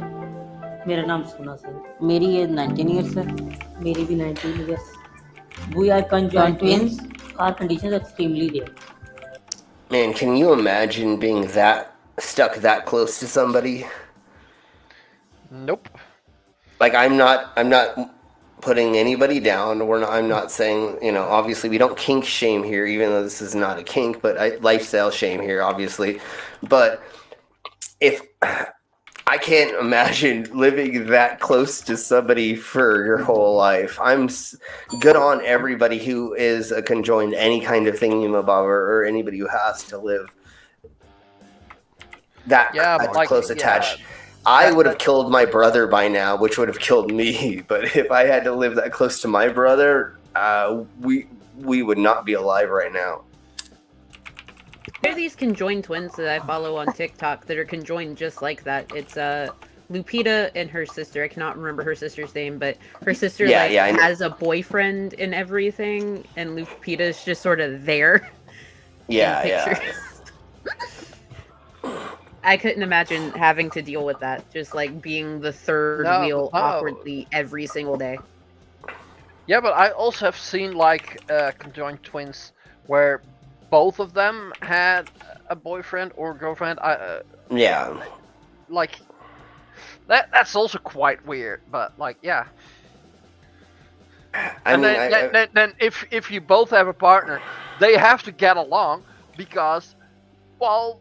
मेरा नाम सोना सिंह। मेरी एज 19 ईयर्स है। मेरी भी 19 years. We are conjoined twins. Our conditions are extremely rare. Man, can you imagine being stuck that close to somebody? nope. Like I'm not putting anybody down. I'm not saying, obviously we don't kink shame here, even though this is not a kink, but lifestyle shame here, obviously. But if I can't imagine living that close to somebody for your whole life. I'm good on everybody who is a conjoined any kind of thingamabob or anybody who has to live that but close attached. I would have killed my brother by now, which would have killed me. But if I had to live that close to my brother, we would not be alive right now. There are these conjoined twins that I follow on TikTok that are conjoined just like that. It's Lupita and her sister. I cannot remember her sister's name, but her sister has a boyfriend and everything, and Lupita's just sort of there. Yeah. I couldn't imagine having to deal with that, just like being the third wheel awkwardly every single day. Yeah, but I also have seen like conjoined twins where both of them had a boyfriend or girlfriend. Yeah. Like that's also quite weird, but like yeah. Then if you both have a partner, they have to get along because, well,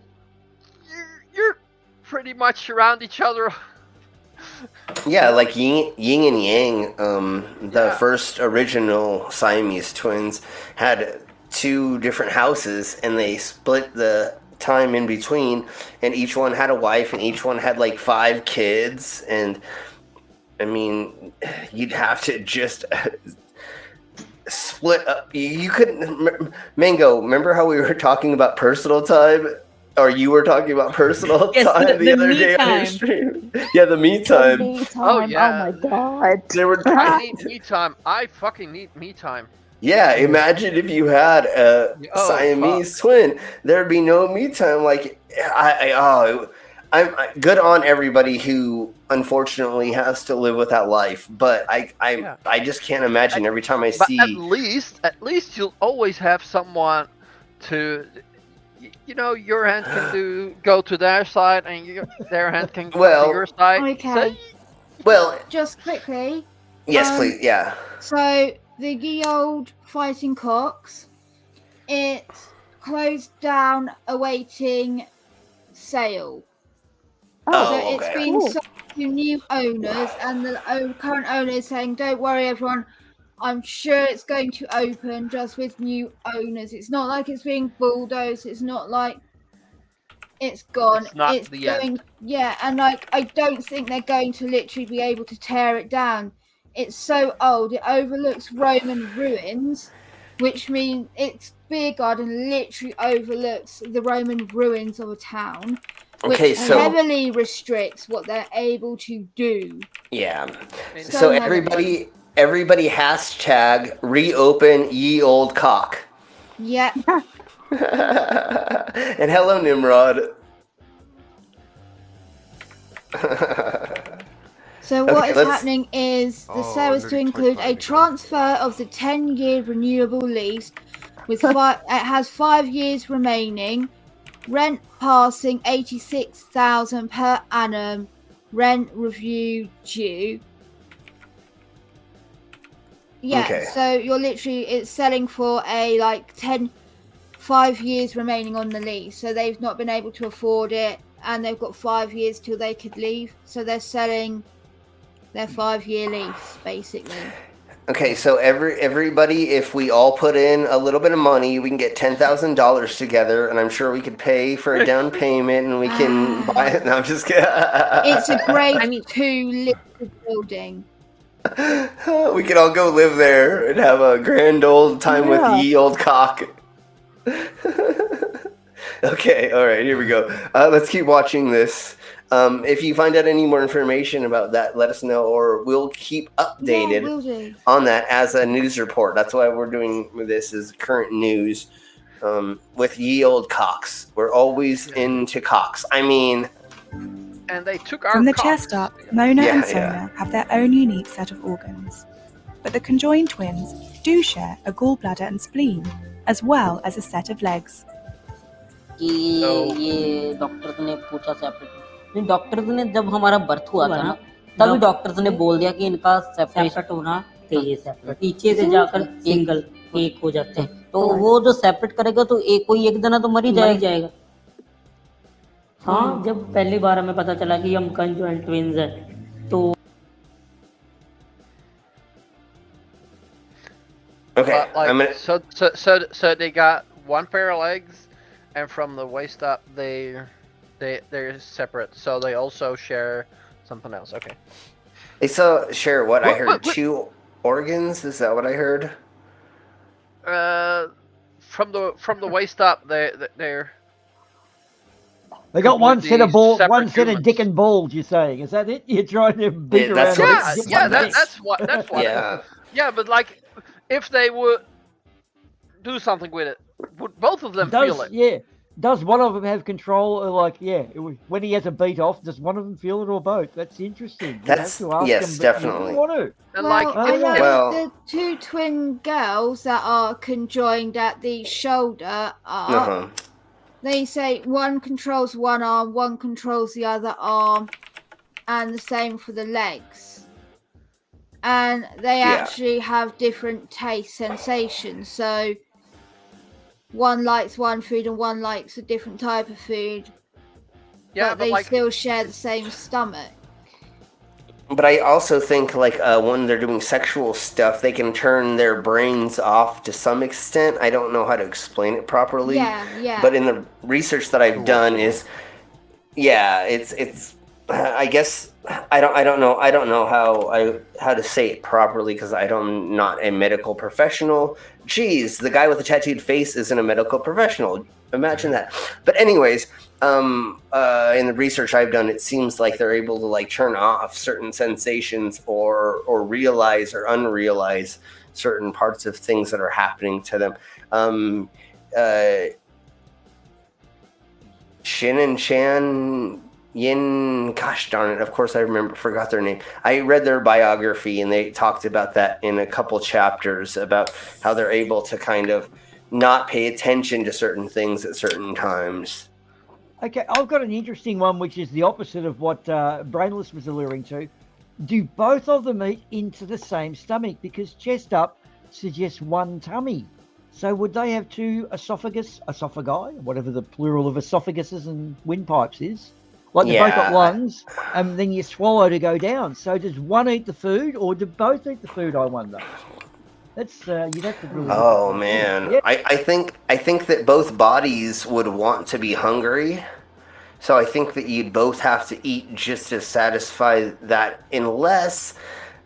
you're pretty much around each other. Yeah, like yin and yang. The first original Siamese twins had 2 different houses, and they split the time in between, and each one had a wife, and each one had like 5 kids, and I mean, you'd have to just split up. You couldn't. Mango, remember how we were talking about personal time? Or you were talking about personal Yes, time the other me day on your time. stream? Yeah, the me The time. me Oh time. yeah. Oh my god. There were I need me time. I fucking need me time. Yeah, imagine if you had a Oh, Siamese twin, there'd be no me time. Like I'm good on everybody who unfortunately has to live with that life, but Yeah. I just can't imagine every time I But see. at least you'll always have someone to, your hand can go to their side, and their hand can come to Well, your side. Okay. well, Just quickly. yes, please, yeah. So the ye old fighting cocks, it closed down awaiting sale. Oh, So it's okay. been Cool. sold to new owners, and the current owner is saying, "Don't worry, everyone. I'm sure it's going to open just with new owners. It's not like it's being bulldozed. It's not like it's gone. It's not It's the going, end. yeah. And like, I don't think they're going to literally be able to tear it down. It's so old. It overlooks Roman ruins, which means its beer garden literally overlooks the Roman ruins of a town, which Okay, so heavily restricts what they're able to do. yeah, It's so heavily. everybody hashtag reopen ye old cock. Yeah. And hello, Nimrod. So what Okay, is let's- happening is the Oh, sale I is to nearly include clicked a that again. transfer of the 10-year renewable lease with it has 5 years remaining, rent passing 86,000 per annum, rent review due. Yeah, Okay. so you're literally, it's selling for a 5 years remaining on the lease. So they've not been able to afford it, and they've got 5 years till they could leave. So they're selling their 5-year lease, basically. Okay, so everybody, if we all put in a little bit of money, we can get $10,000 together, and I'm sure we could pay for a down payment, and we can buy it. No, I'm just kidding. It's a grade I mean- 2 listed building. We could all go live there and have a grand old time with Yeah. ye old cock. Okay, all right, here we go. Let's keep watching this. If you find out any more information about that, let us know, or we'll keep Yeah, updated will do. on that as a news report. That's why we're doing this as current news with ye old cocks. We're always into cocks. I mean, and they took our From the cocks. chest up, Mona Yeah, and yeah. Sona have their own unique set of organs. But the conjoined twins do share a gallbladder and spleen, as well as a set of legs. कि ये doctors ने पूछा separate नहीं doctors ने जब हमारा birth हुआ था ना तभी डॉक्टर्स ने बोल दिया कि इनका सेपरेट होना चाहिए सेपरेट पीछे से जाकर सिंगल एक हो जाते हैं तो वो जो सेपरेट करेगा तो एक कोई एक जना तो मर ही जाएगा हाँ जब पहली बार हमें पता चला कि हम कंजॉइंट ट्विंस हैं तो okay, But like, I'm gonna. so they got one pair of legs, and from the waist up, they're separate. So they also share something else. Okay. They still share what I heard. What? 2 organs. Is that what I heard? From the waist up, they're They got one set of these balls, separate one set of humans. dick and balls. You're saying, is that it? You're trying to beat Yeah, that's around. what the- it's- yeah, dicks. that's what. Yeah. Yeah, but like, if they would do something with it, would both of them Does feel it? yeah? Does one of them have control? Or like when he has a beat off, does one of them feel it or both? That's interesting. You That's- have to ask yes, them, but you definitely. wouldn't want to. And Well, like, Oh, if, yeah. if- Well- the 2 twin girls that are conjoined at the shoulder are, Uh-huh. they say one controls one arm, one controls the other arm, and the same for the legs. And they Yeah. actually have different taste sensations. So one likes one food and one likes a different type of food, yeah, but but they like, still share the same stomach. But I also think like when they're doing sexual stuff, they can turn their brains off to some extent. I don't know how to explain it properly. Yeah, yeah. But in the research that I've done is, yeah, it's I guess I don't know how to say it properly because I'm not a medical professional. Geez, the guy with the tattooed face isn't a medical professional. Imagine that. But anyways, in the research I've done, it seems like they're able to like turn off certain sensations or realize or unrealize certain parts of things that are happening to them. Shin and Chan Yin, gosh darn it, of course I forgot their name. I read their biography and they talked about that in a couple chapters about how they're able to kind of not pay attention to certain things at certain times. Okay, I've got an interesting one, which is the opposite of what Brainless was alluring to. Do both of them eat into the same stomach? Because chest up suggests one tummy. So would they have two esophagi, whatever the plural of esophaguses and windpipes is? Like they both got lungs, and then you swallow to go down. So does one eat the food, or do both eat the food? I wonder. That's you'd have to really. Oh man, yeah. I think that both bodies would want to be hungry, so I think that you'd both have to eat just to satisfy that, unless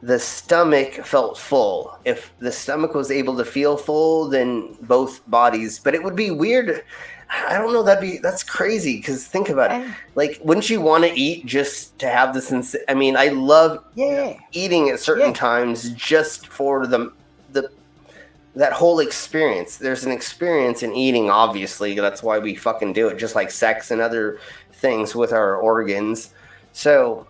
the stomach felt full. If the stomach was able to feel full, then both bodies. But it would be weird. I don't know. That's crazy. Because think about it. Like, wouldn't you want to eat just to have the sense? I mean, I love eating at certain times just for that whole experience. There's an experience in eating. Obviously, that's why we fucking do it. Just like sex and other things with our organs. So.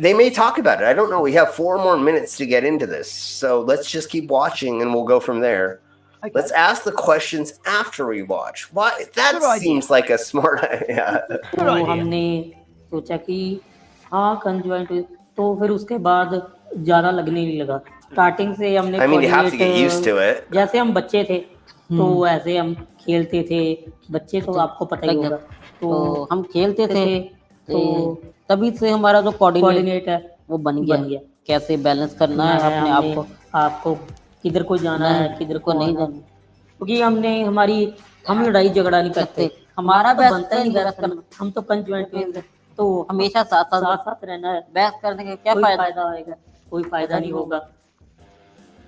They may talk about it. I don't know. We have 4 more minutes to get into this. So let's just keep watching and we'll go from there. Okay. Let's ask the questions after we watch. Why? That seems like a smart idea. तो हमने सोचा कि हाँ conjoined तो फिर उसके बाद ज़्यादा लगने नहीं लगा. Starting से हमने I mean, you have to get used to it. जैसे हम बच्चे थे तो ऐसे हम खेलते थे. बच्चे तो आपको पता ही होगा. तो हम खेलते थे तो तभी से हमारा जो कोऑर्डिनेट है वो बन गया. कैसे बैलेंस करना है अपने आप को, आपको किधर को जाना है किधर को नहीं जाना. क्योंकि हम लड़ाई झगड़ा नहीं करते. हमारा तो बनता ही नहीं करना. हम तो कंजॉइंट तो हमेशा साथ रहना है. बहस करने का क्या फायदा होगा? कोई फायदा नहीं होगा.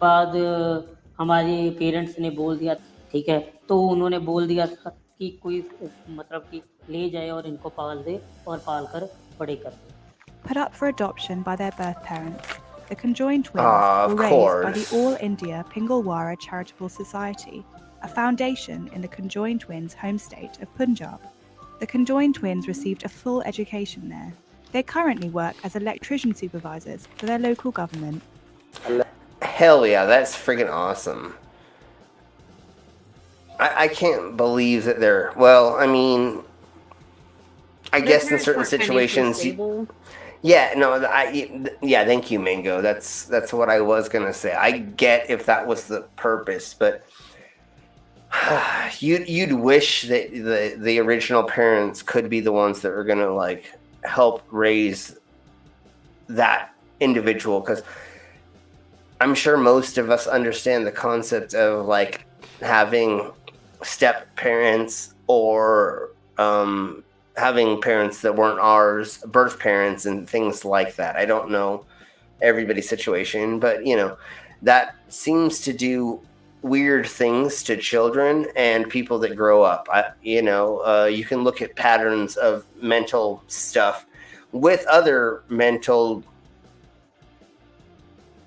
बाद हमारे पेरेंट्स ने बोल दिया ठीक है, तो उन्होंने बोल दिया कि कोई मतलब कि ले जाए और इनको पाल दे और पाल कर बड़े कर दे. Put up for adoption by their birth parents, the conjoined twins were raised by the All India Pingalwara Charitable Society, a foundation in the conjoined twins' home state of Punjab. The conjoined twins received a full education there. They currently work as electrician supervisors for their local government. Hell yeah, that's friggin' awesome. I can't believe that they're, well, I mean, I guess in certain situations, thank you, Mango. That's what I was gonna say. I get if that was the purpose, but you'd wish that the original parents could be the ones that are gonna like help raise that individual, because I'm sure most of us understand the concept of like having step parents or having parents that weren't ours, birth parents and things like that. I don't know everybody's situation, but you know, that seems to do weird things to children and people that grow up. You can look at patterns of mental stuff with other mental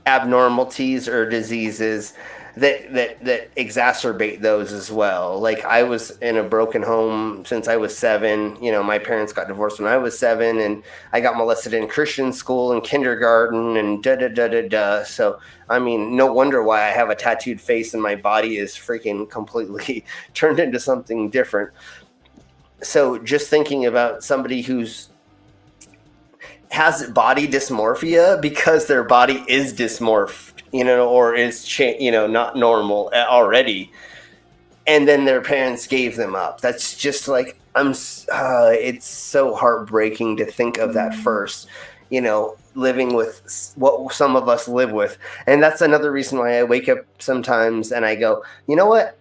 abnormalities or diseases that exacerbate those as well. Like, I was in a broken home since I was 7. You know, my parents got divorced when I was 7, and I got molested in Christian school and kindergarten and da-da-da-da-da. So, I mean, no wonder why I have a tattooed face and my body is freaking completely turned into something different. So just thinking about somebody who's has body dysmorphia because their body is dysmorphed, or is not normal already, and then their parents gave them up. That's just like, it's so heartbreaking to think of that first, living with what some of us live with. And that's another reason why I wake up sometimes and I go, you know what,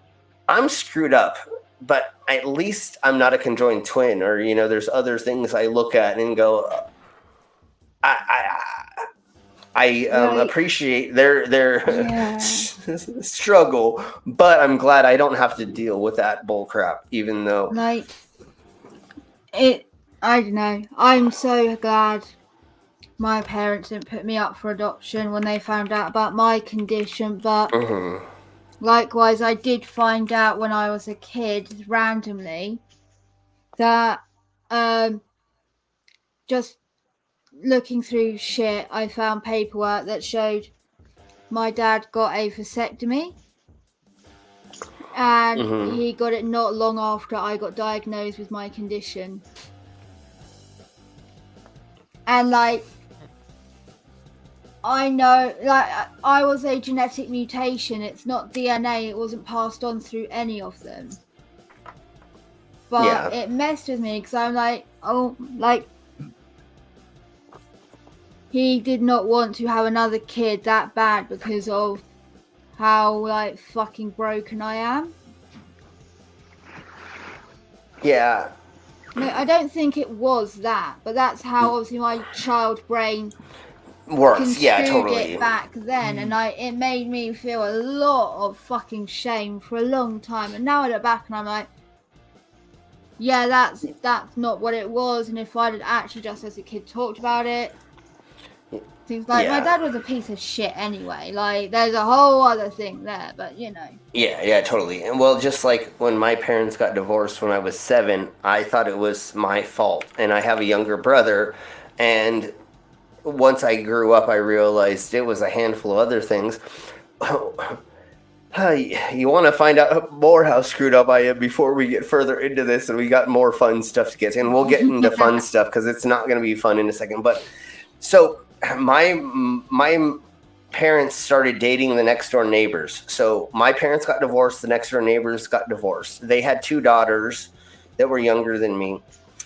I'm screwed up. but at least I'm not a conjoined twin, or there's other things I look at and go, I Right. appreciate their Yeah. struggle, but I'm glad I don't have to deal with that bull crap, even though Like I don't know. I'm so glad my parents didn't put me up for adoption when they found out about my condition, but likewise I did find out when I was a kid randomly that just looking through shit, I found paperwork that showed my dad got a vasectomy, and he got it not long after I got diagnosed with my condition. And I know, I was a genetic mutation. It's not DNA. It wasn't passed on through any of them. But it messed with me because I'm like, he did not want to have another kid that bad because of how fucking broken I am. Yeah. No, I don't think it was that, but that's how obviously my child brain works. Yeah, construed totally. it back then, and it made me feel a lot of fucking shame for a long time. And now I look back and I'm like, yeah, that's not what it was. And if I'd actually just as a kid talked about it, things like my dad was a piece of shit anyway. There's a whole other thing there, but Yeah, totally. And well, just like when my parents got divorced when I was 7, I thought it was my fault. And I have a younger brother, and once I grew up, I realized it was a handful of other things. You want to find out more how screwed up I am before we get further into this, and we got more fun stuff to get to. And we'll get into fun stuff because it's not going to be fun in a second. But so my parents started dating the next door neighbors. So my parents got divorced. The next door neighbors got divorced. They had 2 daughters that were younger than me.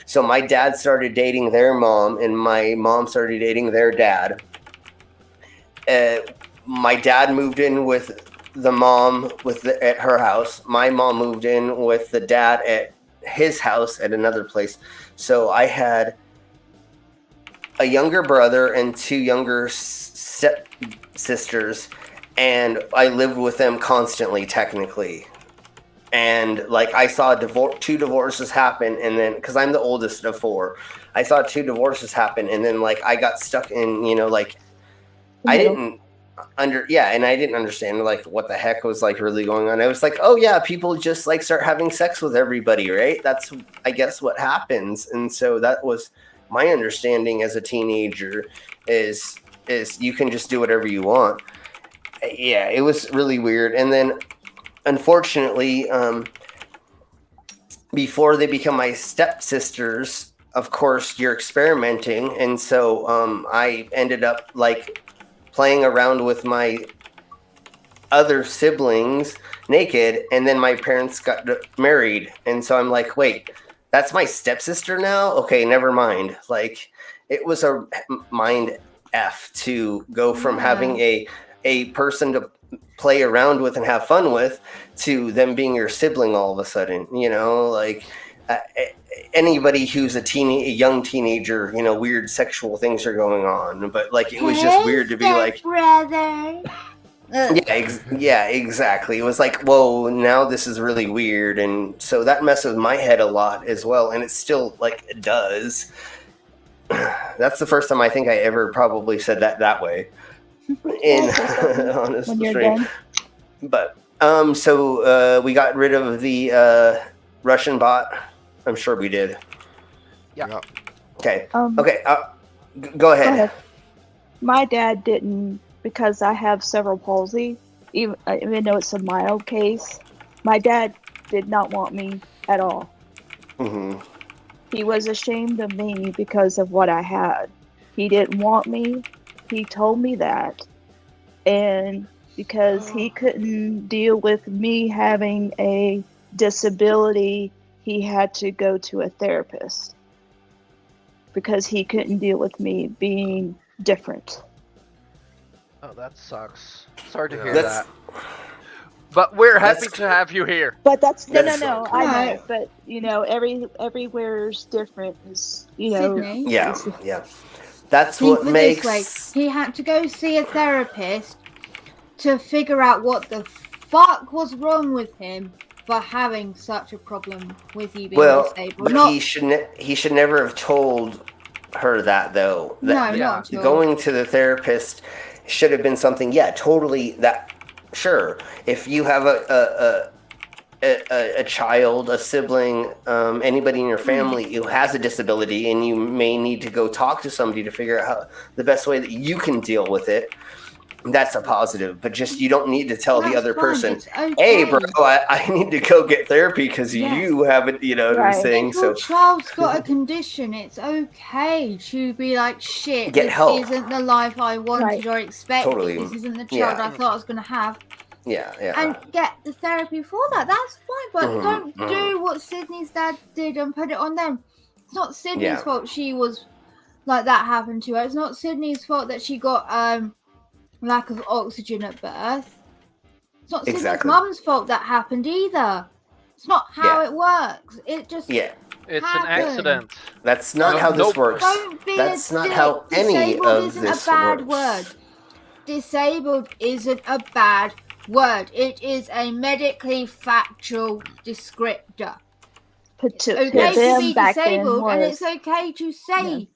So my dad started dating their mom, and my mom started dating their dad. My dad moved in with the mom at her house. My mom moved in with the dad at his house at another place. So I had a younger brother and 2 younger step sisters, and I lived with them constantly, technically. And I saw 2 divorces happen, and then because I'm the oldest of 4, I saw 2 divorces happen, and then I got stuck in I didn't understand what the heck was really going on. I was like, oh yeah, people just start having sex with everybody, right? That's I guess what happens. And so that was my understanding as a teenager is you can just do whatever you want. Yeah, it was really weird. And then unfortunately, before they become my stepsisters, of course, you're experimenting. And so I ended up playing around with my other siblings naked, and then my parents got married. And so I'm like, wait, that's my stepsister now? Okay, never mind. It was a mind F to go from having a person to play around with and have fun with to them being your sibling all of a sudden. Anybody who's a young teenager, weird sexual things are going on, but it was just weird to be brother. Yeah, exactly. It was whoa, now this is really weird. And so that messed with my head a lot as well, and it still it does. That's the first time I think I ever probably said that way in honest stream. But so we got rid of the Russian bot. I'm sure we did. Yeah. Okay. Okay. Go ahead. My dad didn't, because I have cerebral palsy, even though it's a mild case. My dad did not want me at all. Mm-hmm. He was ashamed of me because of what I had. He didn't want me. He told me that. And because he couldn't deal with me having a disability, he had to go to a therapist because he couldn't deal with me being different. Oh, that sucks. Sorry to hear that. But we're That's- happy to have you here. But that's no. That's- I know, Right. but everywhere's different. Is Sydney. Yeah, yeah. That's Think what of it makes. this way. He had to go see a therapist to figure out what the fuck was wrong with him for having such a problem with you being Well, disabled. but he should never have told her that though. No, That, not at all. going to the therapist should have been something. Yeah, totally. That sure. If you have a child, a sibling, anybody in your family who has a disability, and you may need to go talk to somebody to figure out how the best way that you can deal with it. That's a positive, but just you don't need to tell the That's other fine, person, it's okay. "Hey, bro, I need to go get therapy because Yes. you haven't." You know what I'm Right. saying? If your So child's got a condition, it's okay to be like, shit, Get this help. isn't the life I wanted Right. or expected. Totally. This isn't the Yeah. child I thought I was going to have. yeah. And get the therapy for that. That's fine, but Mhm, don't mhm. do what Sydney's dad did and put it on them. It's not Sydney's Yeah. fault she was like that happened to her. It's not Sydney's fault that she got lack of oxygen at birth. It's not Sydney's Exactly. mum's fault that happened either. It's not how Yeah. it works. It just Yeah, It's an Happen. accident. that's not No, how this no. works. don't be That's a not dick. how any Disabled of isn't this a bad works. word. Disabled isn't a bad word. It is a medically factual descriptor. It's Okay Yes. to them be back then disabled, and was it's okay to say,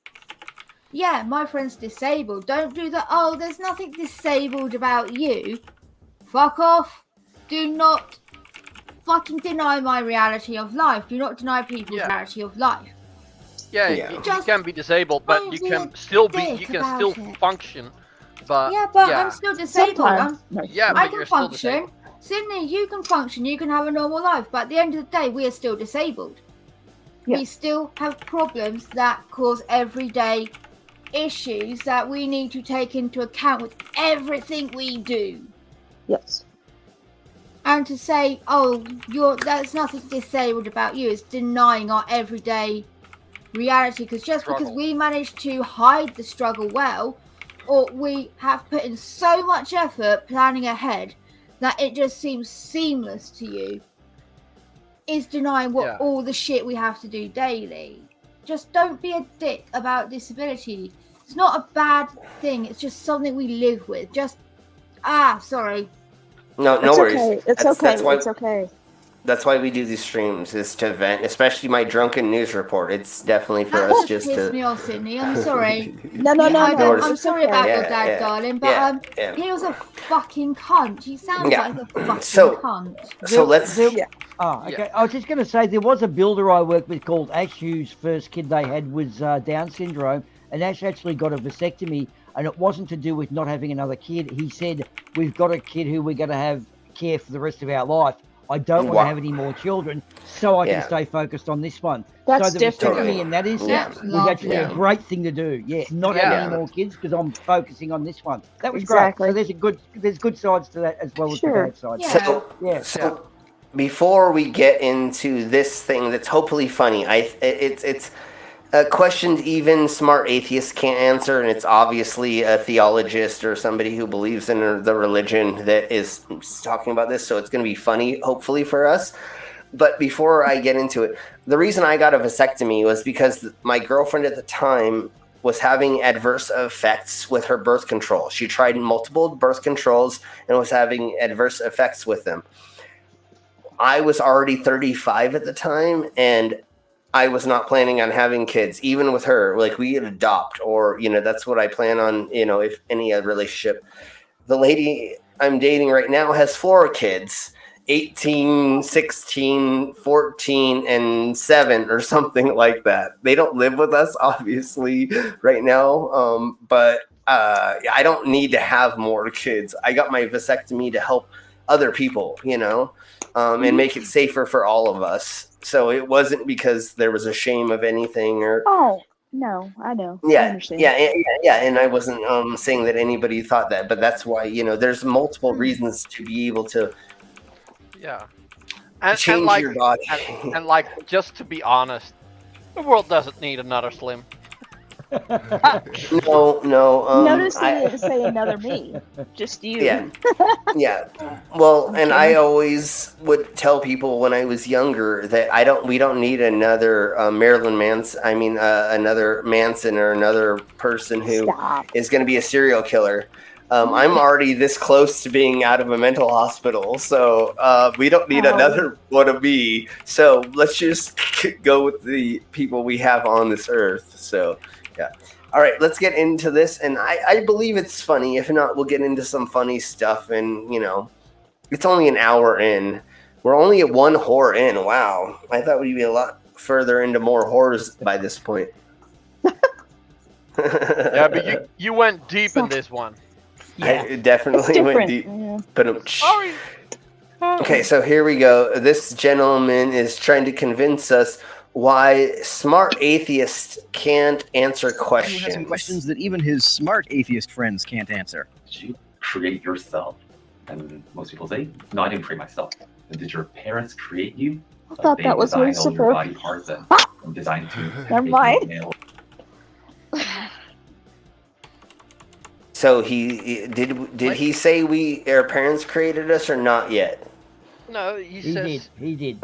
yeah, my friend's disabled. Don't do the, oh, there's nothing disabled about you. Fuck off. Do not fucking deny my reality of life. Do not deny people's Yeah. reality of life. Yeah, Yeah. you Just can be disabled, but don't you be can a still be. dick You can about still it. function. But Yeah, but yeah. I'm still disabled. sometimes. No. Yeah, I but can you're still function. disabled. Sydney, you can function. You can have a normal life. But at the end of the day, we are still disabled. Yeah. We still have problems that cause everyday issues that we need to take into account with everything we do. Yes. And to say, oh, there's nothing disabled about you is denying our everyday reality. Because just because Struggle. we manage to hide the struggle well, or we have put in so much effort planning ahead that it just seems seamless to you, is denying what Yeah. all the shit we have to do daily. Just don't be a dick about disability. It's not a bad thing. It's just something we live with. Sorry. No It's worries. okay. It's That's- okay. That's why, It's okay. that's why we do these streams, is to vent, especially my drunken news report. It's definitely for That us just just pissed to. me off, Sydney. I'm sorry. No. worries. I'm It's sorry okay. about your Yeah, dad, yeah, darling, but yeah. he was a fucking cunt. He sounds Yeah. like a fucking So- cunt. So let's. Yeah. Oh, okay. Yeah. I was just going to say there was a builder I worked with called Ash, whose first kid they had was Down syndrome, and Ash actually got a vasectomy, and it wasn't to do with not having another kid. He said, "We've got a kid who we're going to have care for the rest of our life. I don't want Wow. to have any more children, so I Yeah. can stay focused on this one." That's so the different. vasectomy in that instance Yeah. was actually Yeah. a great thing to do. Yeah, not Yeah. having any more kids because I'm focusing on this one. That was Exactly. great. So there's good sides to that as well as Sure. the bad sides. Yeah. So, Yeah. so before we get into this thing that's hopefully funny, it's a question even smart atheists can't answer, and it's obviously a theologist or somebody who believes in the religion that is talking about this, so it's going to be funny, hopefully, for us. But before I get into it, the reason I got a vasectomy was because my girlfriend at the time was having adverse effects with her birth control. She tried multiple birth controls and was having adverse effects with them. I was already 35 at the time, and I was not planning on having kids, even with her. Like, we could adopt, or, that's what I plan on, if any relationship. The lady I'm dating right now has 4 kids, 18, 16, 14, and 7 or something like that. They don't live with us, obviously, right now. But I don't need to have more kids. I got my vasectomy to help other people, and make it safer for all of us. So it wasn't because there was a shame of anything or. Oh no, I know. I Yeah, understand. yeah, and I wasn't saying that anybody thought that, but that's why there's multiple reasons to be able to Yeah. And change like, your body. and like, just to be honest, the world doesn't need another Slim. No. Notice he didn't say another me, just you. Yeah. Well, and I always would tell people when I was younger that we don't need another Marilyn Manson. I mean, another Manson or another person who is going to be a serial killer. I'm already this close to being out of a mental hospital, so we don't need another one of me. So let's just go with the people we have on this earth. So, yeah. All right, let's get into this. And I believe it's funny. If not, we'll get into some funny stuff. And, it's only an hour in. We're only at one horror in. Wow. I thought we'd be a lot further into more horrors by this point. Yeah, but you went deep in this one. Yeah. I definitely went deep. Yeah. But Sorry. Okay, so here we go. This gentleman is trying to convince us why smart atheists can't answer questions. He has some questions that even his smart atheist friends can't answer. Did you create yourself? And most people say, no, I didn't create myself. And did your parents create you? I thought that was design all your Lucifer. body parts and designed to Never make you mind. male. So he say our parents created us or not yet? No, He did.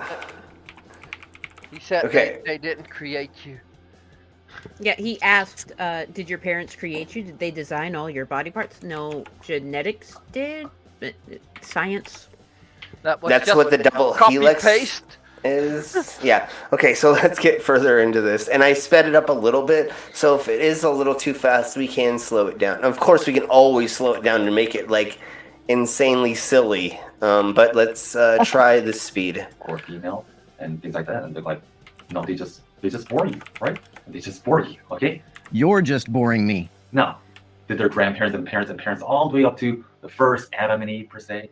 He said Okay. they didn't create you. Yeah, he asked, did your parents create you? Did they design all your body parts? No, genetics did. Science. That was That's just what the double copy helix paste. is. Yeah. Okay, so let's get further into this. And I sped it up a little bit, so if it is a little too fast, we can slow it down. Of course, we can always slow it down to make it like insanely silly. But let's try the speed. Or female and things like that. And they're like, no, they just bore you, right? They just bore you, okay? You're just boring me. No. Did their grandparents and parents all the way up to the first Adam and Eve per se,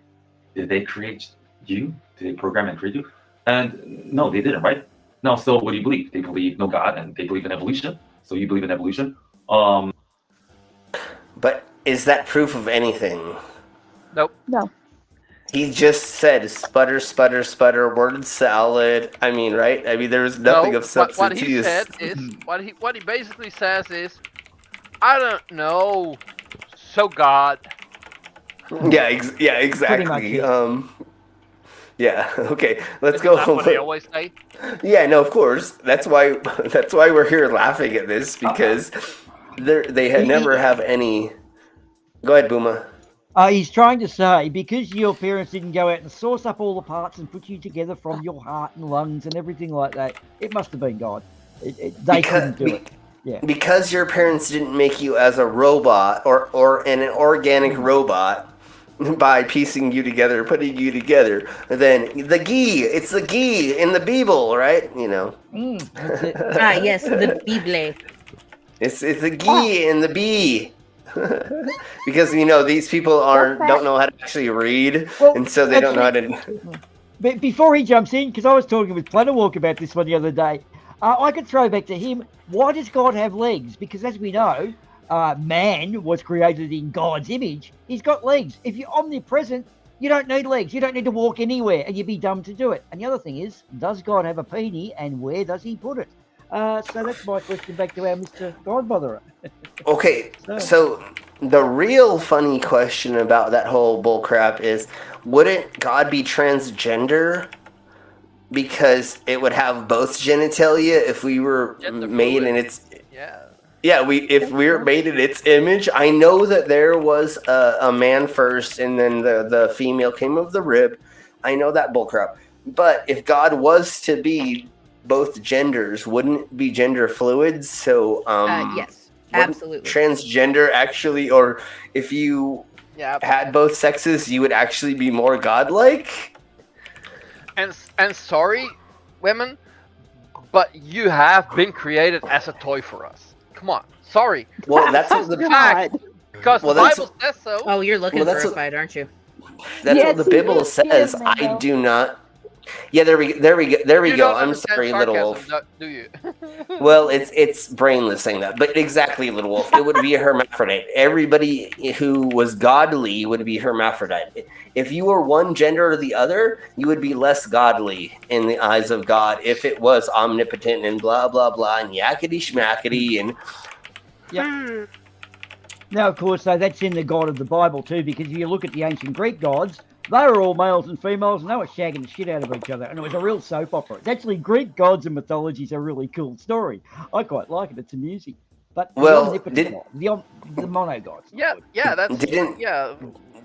did they create you? Did they program and create you? And no, they didn't, right? No, so what do you believe? They believe no God and they believe in evolution. So you believe in evolution. But is that proof of anything? Nope. No. He just said sputter, sputter, sputter, word salad. I mean, right? I mean, there was nothing of substance. What he said is what he basically says is, I don't know. So God. Yeah, exactly. Yeah. Okay. Let's go. That's what they always say. Yeah. No. Of course. That's why we're here laughing at this because they never have any. Go ahead, Booma. He's trying to say because your parents didn't go out and source up all the parts and put you together from your heart and lungs and everything like that, it must have been God. They couldn't do it. Yeah. Because your parents didn't make you as a robot or an organic robot by piecing you together, putting you together, then it's the ghee in the Bible, right? That's it. Yes, the Bible. It's the ghee in the bee. Because these people don't know how to actually read, and so they don't know how to. But before he jumps in, because I was talking with Planewalk about this one the other day, I could throw back to him. Why does God have legs? Because as we know, man was created in God's image. He's got legs. If you're omnipresent, you don't need legs. You don't need to walk anywhere, and you'd be dumb to do it. And the other thing is, does God have a peenie, and where does he put it? So that's my question back to our Mr. Godbotherer. Okay, so the real funny question about that whole bullcrap is, wouldn't God be transgender? Because it would have both genitalia if we were made in its... Yeah, if we were made in its image. I know that there was a man first and then the female came of the rib. I know that bullcrap. But if God was to be both genders, wouldn't it be gender fluid? So yes, absolutely. Transgender actually, or if you had both sexes, you would actually be more godlike. And sorry, women, but you have been created as a toy for us. Come on, sorry. Well, that's what the fact. Because the Bible says so. Oh, you're looking for a fight, aren't you? That's what the Bible says. I do not. Yeah, there we go. I'm sorry, Little Wolf. Do you? Well, it's brainless saying that, but exactly, Little Wolf. It would be a hermaphrodite. Everybody who was godly would be hermaphrodite. If you were one gender or the other, you would be less godly in the eyes of God if it was omnipotent and blah blah blah and yakety schmackety and Yeah. Now, of course, that's in the God of the Bible too, because if you look at the ancient Greek gods, they were all males and females, and they were shagging the shit out of each other, and it was a real soap opera. It's actually Greek gods and mythology is a really cool story. I quite like it. It's amusing. But the omnipotent God, the mono gods. Yeah, that's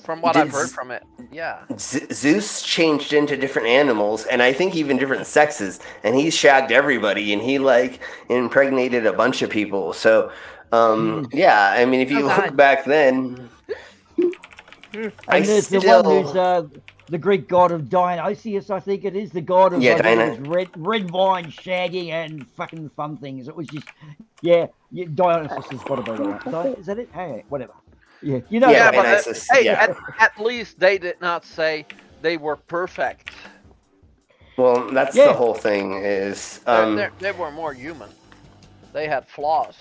from what I've heard from it. Yeah. Zeus changed into different animals, and I think even different sexes, and he shagged everybody, and he like impregnated a bunch of people. So, yeah, I mean, if you look back then, and there's the one who's the Greek god of Dionysius, I think it is, the god of red wine, shagging, and fucking fun things. It was just, Dionysius has got to be the one. Is that it? Hey, whatever. Yeah, you know. Yeah, but at least they did not say they were perfect. Well, that's the whole thing. Is they were more human. They had flaws.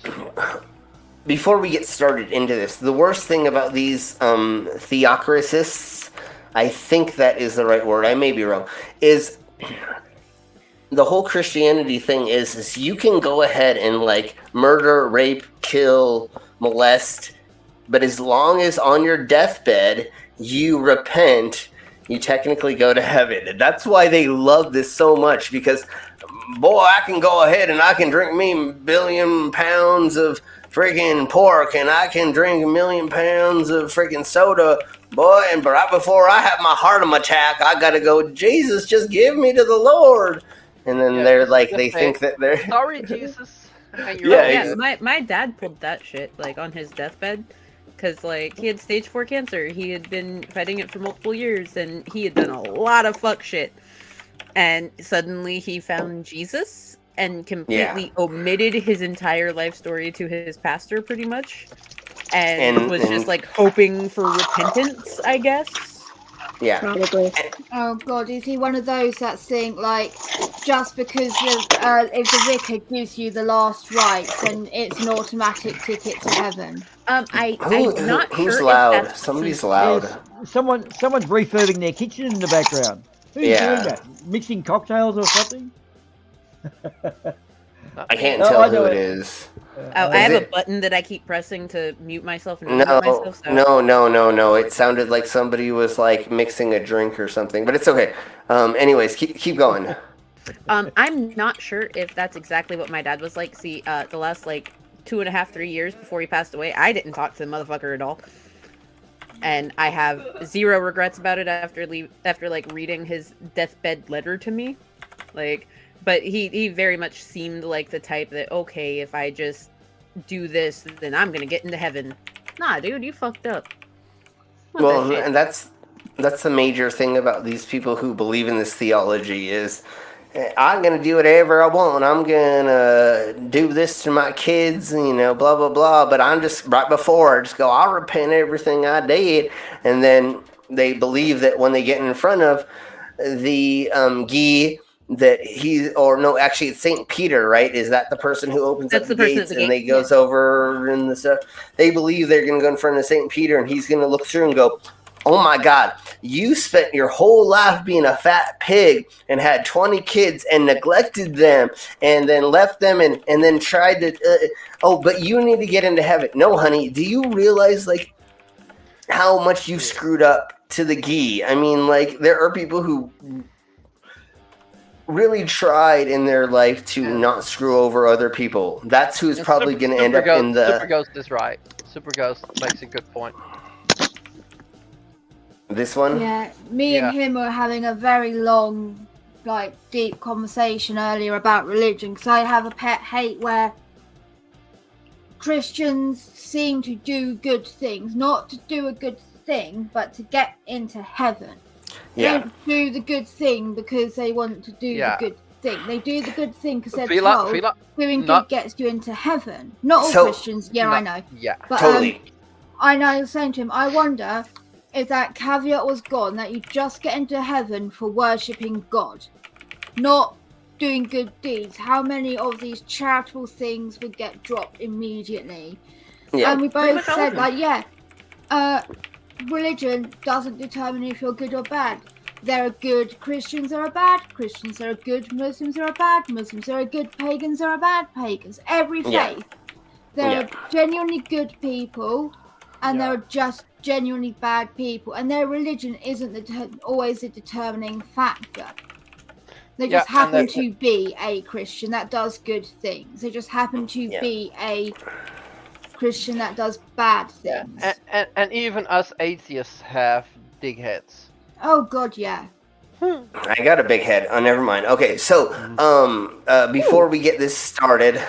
Before we get started into this, the worst thing about these theocracists, I think that is the right word, I may be wrong, is the whole Christianity thing is you can go ahead and like murder, rape, kill, molest, but as long as on your deathbed you repent, you technically go to heaven. And that's why they love this so much, because boy, I can go ahead and I can drink me 1 billion pounds of freaking pork, and I can drink 1 million pounds of freaking soda, boy, and right before I have my heart attack, I gotta go, Jesus, just give me to the Lord. And then they're like, they think that they're... Sorry, Jesus. My dad pulled that shit, like, on his deathbed, because, like, he had stage 4 cancer. He had been fighting it for multiple years, and he had done a lot of fuck shit. And suddenly he found Jesus and completely omitted his entire life story to his pastor, pretty much. And was just, like, hoping for repentance, I guess. Yeah. Probably. Oh God, is he one of those that think like just because if the vicar gives you the last rites, then it's an automatic ticket to heaven? I'm not who's sure loud? if that's Somebody's loud. Someone's refurbing their kitchen in the background. Who's doing that? Mixing cocktails or something? I can't tell who it is. I have a button that I keep pressing to mute myself and unmute myself. So. No. It sounded like somebody was like mixing a drink or something, but it's okay. Anyways, keep going. I'm not sure if that's exactly what my dad was like. See, the last like 2.5, 3 years before he passed away, I didn't talk to the motherfucker at all, and I have zero regrets about it after like reading his deathbed letter to me, like. But he very much seemed like the type that, okay, if I just do this, then I'm gonna get into heaven. Nah, dude, you fucked up. Well, and that's the major thing about these people who believe in this theology is, I'm gonna do whatever I want. I'm gonna do this to my kids, blah blah blah. But I'm just right before I just go, I'll repent everything I did, and then they believe that when they get in front of the guy. That actually it's St. Peter, right? Is that the person who opens up the gates and they goes over and the stuff? They believe they're going to go in front of St. Peter and he's going to look through and go, oh my God, you spent your whole life being a fat pig and had 20 kids and neglected them and then left them and then tried to, but you need to get into heaven. No, honey, do you realize like how much you've screwed up to the ghee? I mean, like there are people who really tried in their life to not screw over other people. That's who's probably going to end up in the... Super Ghost is right. Super Ghost makes a good point. This one? Yeah, me and him were having a very long, like, deep conversation earlier about religion, because I have a pet hate where Christians seem to do good things, not to do a good thing, but to get into heaven. They don't do the good thing because they want to do the good thing. They do the good thing because they're told doing good gets you into heaven. Not all Christians, I know. Yeah, but, totally. I know, I was saying to him, I wonder if that caveat was gone, that you just get into heaven for worshipping God, not doing good deeds. How many of these charitable things would get dropped immediately? Yeah. And we both said, religion doesn't determine if you're good or bad. There are good Christians are bad Christians, there are good Muslims are bad Muslims, there are good pagans are bad pagans. Every faith there are genuinely good people, and there are just genuinely bad people, and their religion isn't always the determining factor. They just happen to be a Christian that does good things. They just happen to be a Christian that does bad things. And even us atheists have big heads. Oh God, yeah. I got a big head. Oh, never mind. Okay, so before we get this started,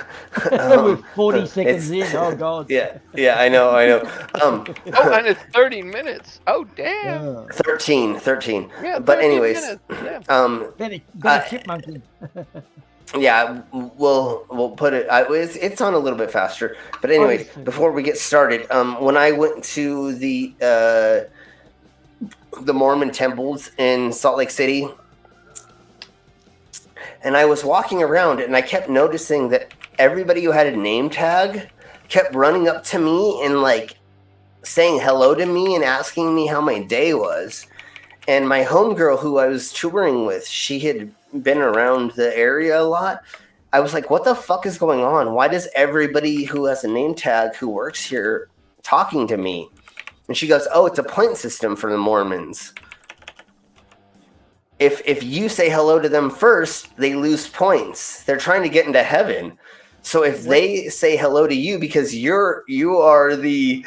we're 40 seconds in. Oh God. Yeah, I know. Oh, and it's 30 minutes. Oh, damn. 13. Yeah, But 13 anyways, minutes. Yeah. better chipmunking. Yeah, we'll put it. It's on a little bit faster. But anyways, before we get started, when I went to the Mormon temples in Salt Lake City, and I was walking around, and I kept noticing that everybody who had a name tag kept running up to me and like saying hello to me and asking me how my day was. And my homegirl who I was touring with, she had been around the area a lot. I was like, what the fuck is going on? Why does everybody who has a name tag who works here talking to me? And she goes, oh, it's a point system for the Mormons. If you say hello to them first, they lose points. They're trying to get into heaven. So if they say hello to you because you are the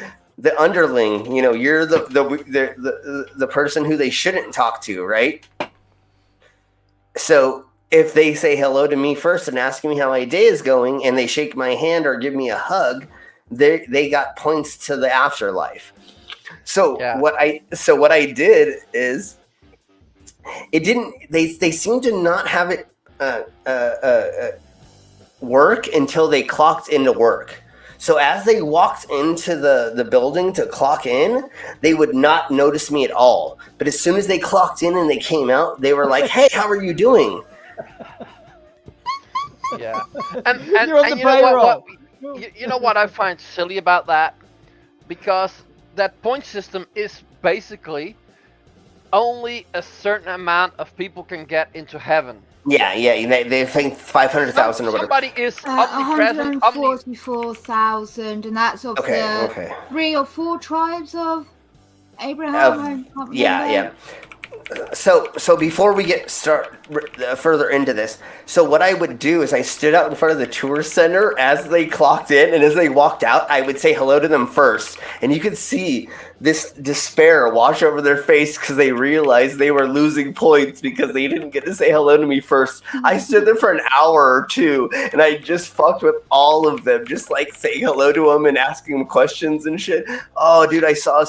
underling, you know, you're the person who they shouldn't talk to, right? So if they say hello to me first and ask me how my day is going, and they shake my hand or give me a hug, they got points to the afterlife. So what I did is, it didn't. They seemed to not have it work until they clocked into work. So as they walked into the building to clock in, they would not notice me at all. But as soon as they clocked in and they came out, they were like, "Hey, how are you doing?" Yeah, and you know what I find silly about that? Because that point system is basically only a certain amount of people can get into heaven. Yeah, they think 500,000 or whatever. Somebody is omnipresent. 144,000, and that's of the 3 or 4 tribes of Abraham. Yeah. So before we get further into this, so what I would do is I stood out in front of the tour center as they clocked in, and as they walked out, I would say hello to them first, and you could see this despair wash over their face because they realized they were losing points because they didn't get to say hello to me first. I stood there for an hour or two, and I just fucked with all of them, just like saying hello to them and asking them questions and shit. Oh, dude, I saw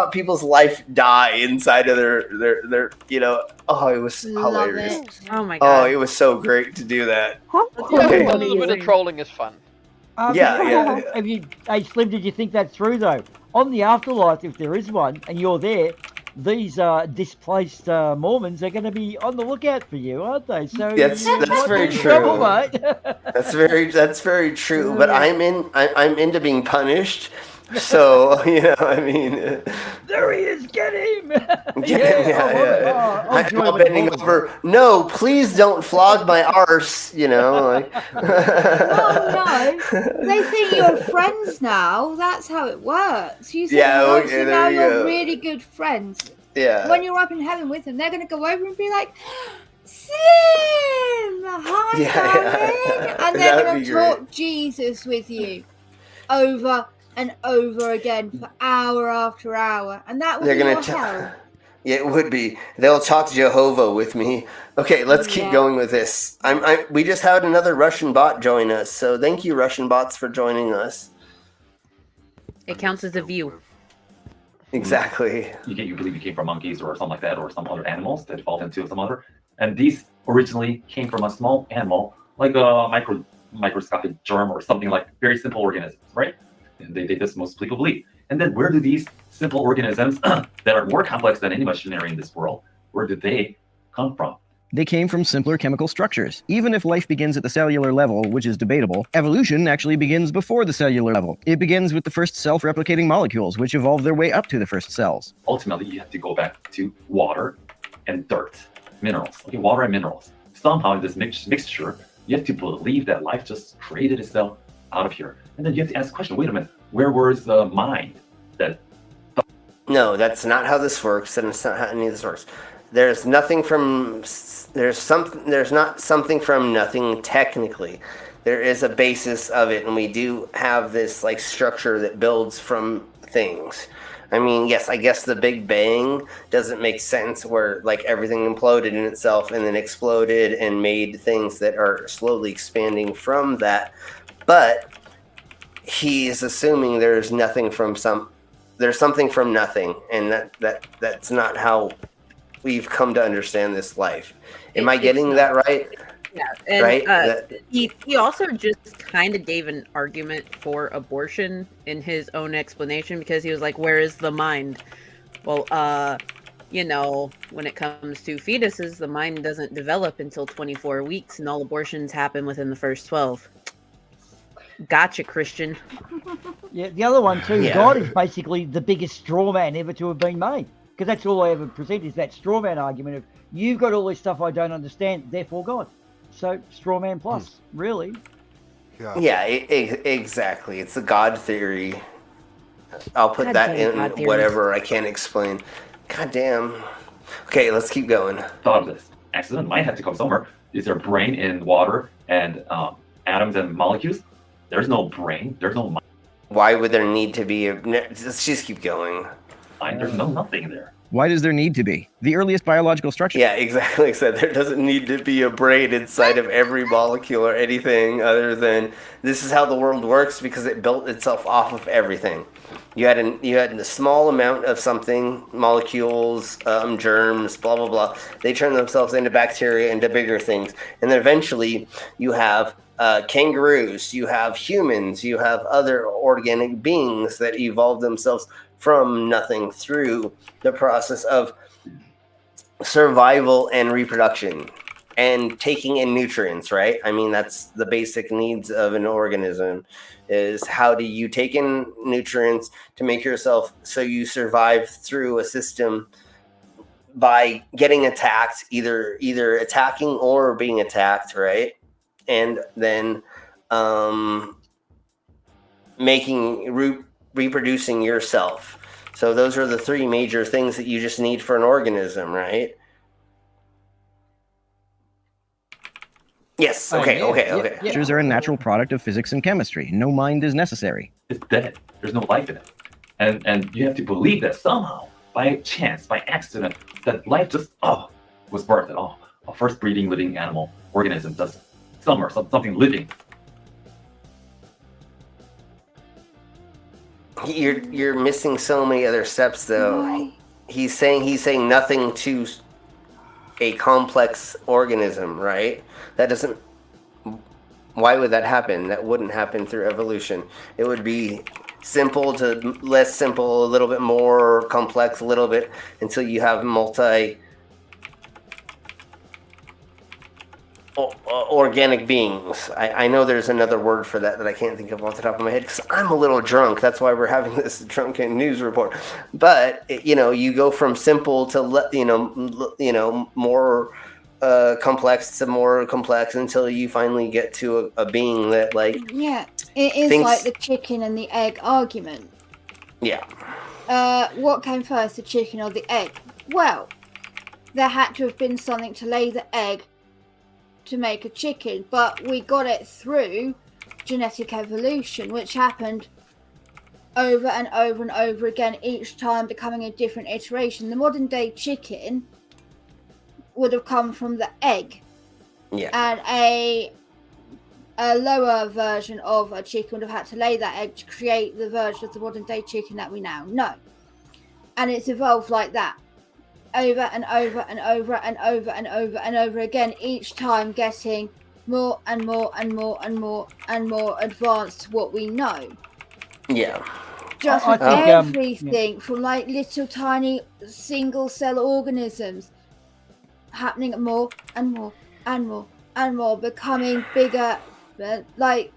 people's life die inside of their you know. Oh, it was hilarious. Oh my god. Oh, it was so great to do that. Okay. A little bit of trolling is fun. Yeah. Hey, Slim, did you think that through though? On the afterlife, if there is one, and you're there, these displaced Mormons are going to be on the lookout for you, aren't they? So that's very true. Trouble, mate. That's very true. But I'm into being punished. So, you know, I mean, there he is, get him! I'm all bending over. No, please don't flog my arse, you know. Like. Oh no, they think you're friends now. That's how it works. You say, so now you're really good friends. Yeah. When you're up in heaven with them, they're going to go over and be like, Slim, hi, darling. And they're going to talk Jesus with you over and over again for hour after hour, and that would be your hell. Yeah, it would be. They'll talk Jehovah with me. Okay, let's keep going with this. We just had another Russian bot join us, so thank you, Russian bots, for joining us. It counts as a view. Exactly. You believe you came from monkeys or something like that, or some other animals that evolved into some other. And these originally came from a small animal, like a microscopic germ or something, like very simple organisms, right? And they just most people believe. And then where do these simple organisms that are more complex than any machinery in this world, where did they come from? They came from simpler chemical structures. Even if life begins at the cellular level, which is debatable, evolution actually begins before the cellular level. It begins with the first self-replicating molecules, which evolve their way up to the first cells. Ultimately, you have to go back to water and dirt, minerals. Okay, water and minerals. Somehow in this mixture, you have to believe that life just created itself out of here. And then you have to ask the question, wait a minute, where was the mind that No, that's not how this works, and it's not how any of this works. There's nothing from there's not something from nothing technically. There is a basis of it, and we do have this like structure that builds from things. I mean, yes, I guess the Big Bang doesn't make sense where like everything imploded in itself and then exploded and made things that are slowly expanding from that. But he's assuming there's something from nothing, and that's not how we've come to understand this life. Am I getting that right? Yeah, and Right? he also just kind of gave an argument for abortion in his own explanation, because he was like, "Where is the mind?" Well, when it comes to fetuses, the mind doesn't develop until 24 weeks, and all abortions happen within the first 12. Gotcha, Christian. Yeah, the other one too. Yeah. God is basically the biggest straw man ever to have been made, because that's all I ever present is that straw man argument of you've got all this stuff I don't understand, therefore God. So straw man plus, really. Yeah, exactly. It's the God theory. I'll put that Goddamn in God theory. whatever I can't explain. God damn. Okay, let's keep going. thought of this? Accident might have to come somewhere. Is there a brain in water and atoms and molecules? There's no brain. There's no mind. Why would there need to be let's just keep going. There's no nothing there. Why does there need to be? The earliest biological structure. Yeah, exactly. Like I said, there doesn't need to be a brain inside of every molecule or anything other than this is how the world works because it built itself off of everything. You had a small amount of something, molecules, germs, blah blah blah. They turn themselves into bacteria, into bigger things, and then eventually you have kangaroos, you have humans, you have other organic beings that evolve themselves from nothing through the process of survival and reproduction and taking in nutrients, right? I mean, that's the basic needs of an organism is how do you take in nutrients to make yourself so you survive through a system by getting attacked, either attacking or being attacked, right? And then reproducing yourself. So those are the three major things that you just need for an organism, right? Yes. Okay. Okay. Structures are a natural product of physics and chemistry. No mind is necessary. It's dead. There's no life in it. And you have to believe that somehow, by chance, by accident, that life just was birthed at all. A first breeding living animal organism does something living. You're missing so many other steps though. He's saying nothing to a complex organism, right? That doesn't. Why would that happen? That wouldn't happen through evolution. It would be simple to less simple, a little bit more complex, a little bit until you have organic beings. I know there's another word for that I can't think of off the top of my head because I'm a little drunk. That's why we're having this drunken news report. But you go from simple to more complex to more complex until you finally get to a being that it is like the chicken and the egg argument. Yeah. What came first, the chicken or the egg? Well, there had to have been something to lay the egg to make a chicken, but we got it through genetic evolution, which happened over and over and over again, each time becoming a different iteration. The modern day chicken would have come from the egg, and a lower version of a chicken would have had to lay that egg to create the version of the modern day chicken that we now know, and it's evolved like that over and over and over and over and over and over again, each time getting more and more and more and more and more advanced to what we know. Yeah. Just with everything from little tiny single cell organisms happening more and more and more and more, becoming bigger. Why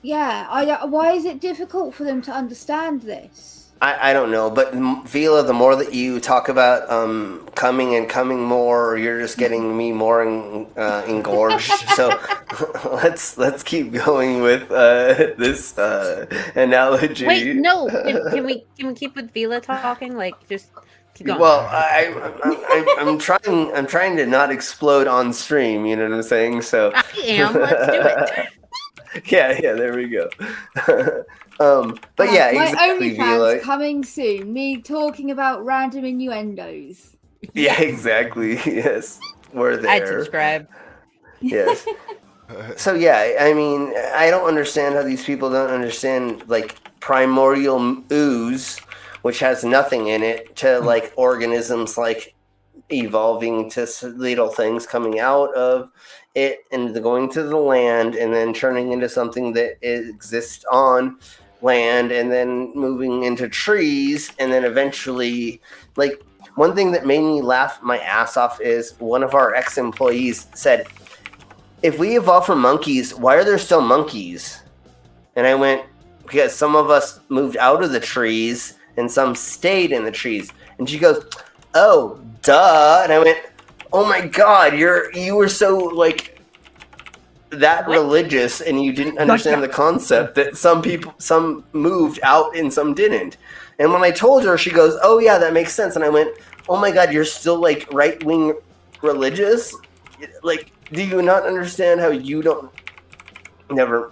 is it difficult for them to understand this? I don't know, but Vila, the more that you talk about coming and coming more, you're just getting me more engorged. So let's keep going with this analogy. Wait, no. Can we keep with Vila talking? Like, just keep going. Well, I'm trying to not explode on stream. You know what I'm saying? So I am. Let's do it. yeah, there we go. But yeah, my exactly. OnlyFans Vila. coming soon. Me talking about random innuendos. Yeah, exactly. Yes, we're there. I'd subscribe. Yes. So yeah, I mean, I don't understand how these people don't understand like primordial ooze, which has nothing in it, to like organisms like evolving to little things coming out of it and going to the land and then turning into something that exists on land and then moving into trees and then eventually, like, one thing that made me laugh my ass off is one of our ex-employees said, if we evolved from monkeys, why are there still monkeys? And I went, because some of us moved out of the trees and some stayed in the trees. And she goes, oh, duh. And I went, oh my God, you were so like that religious and you didn't understand the concept that some moved out and some didn't. And when I told her, she goes, oh yeah, that makes sense. And I went, oh my God, you're still like right-wing religious? Like, do you not understand how you don't never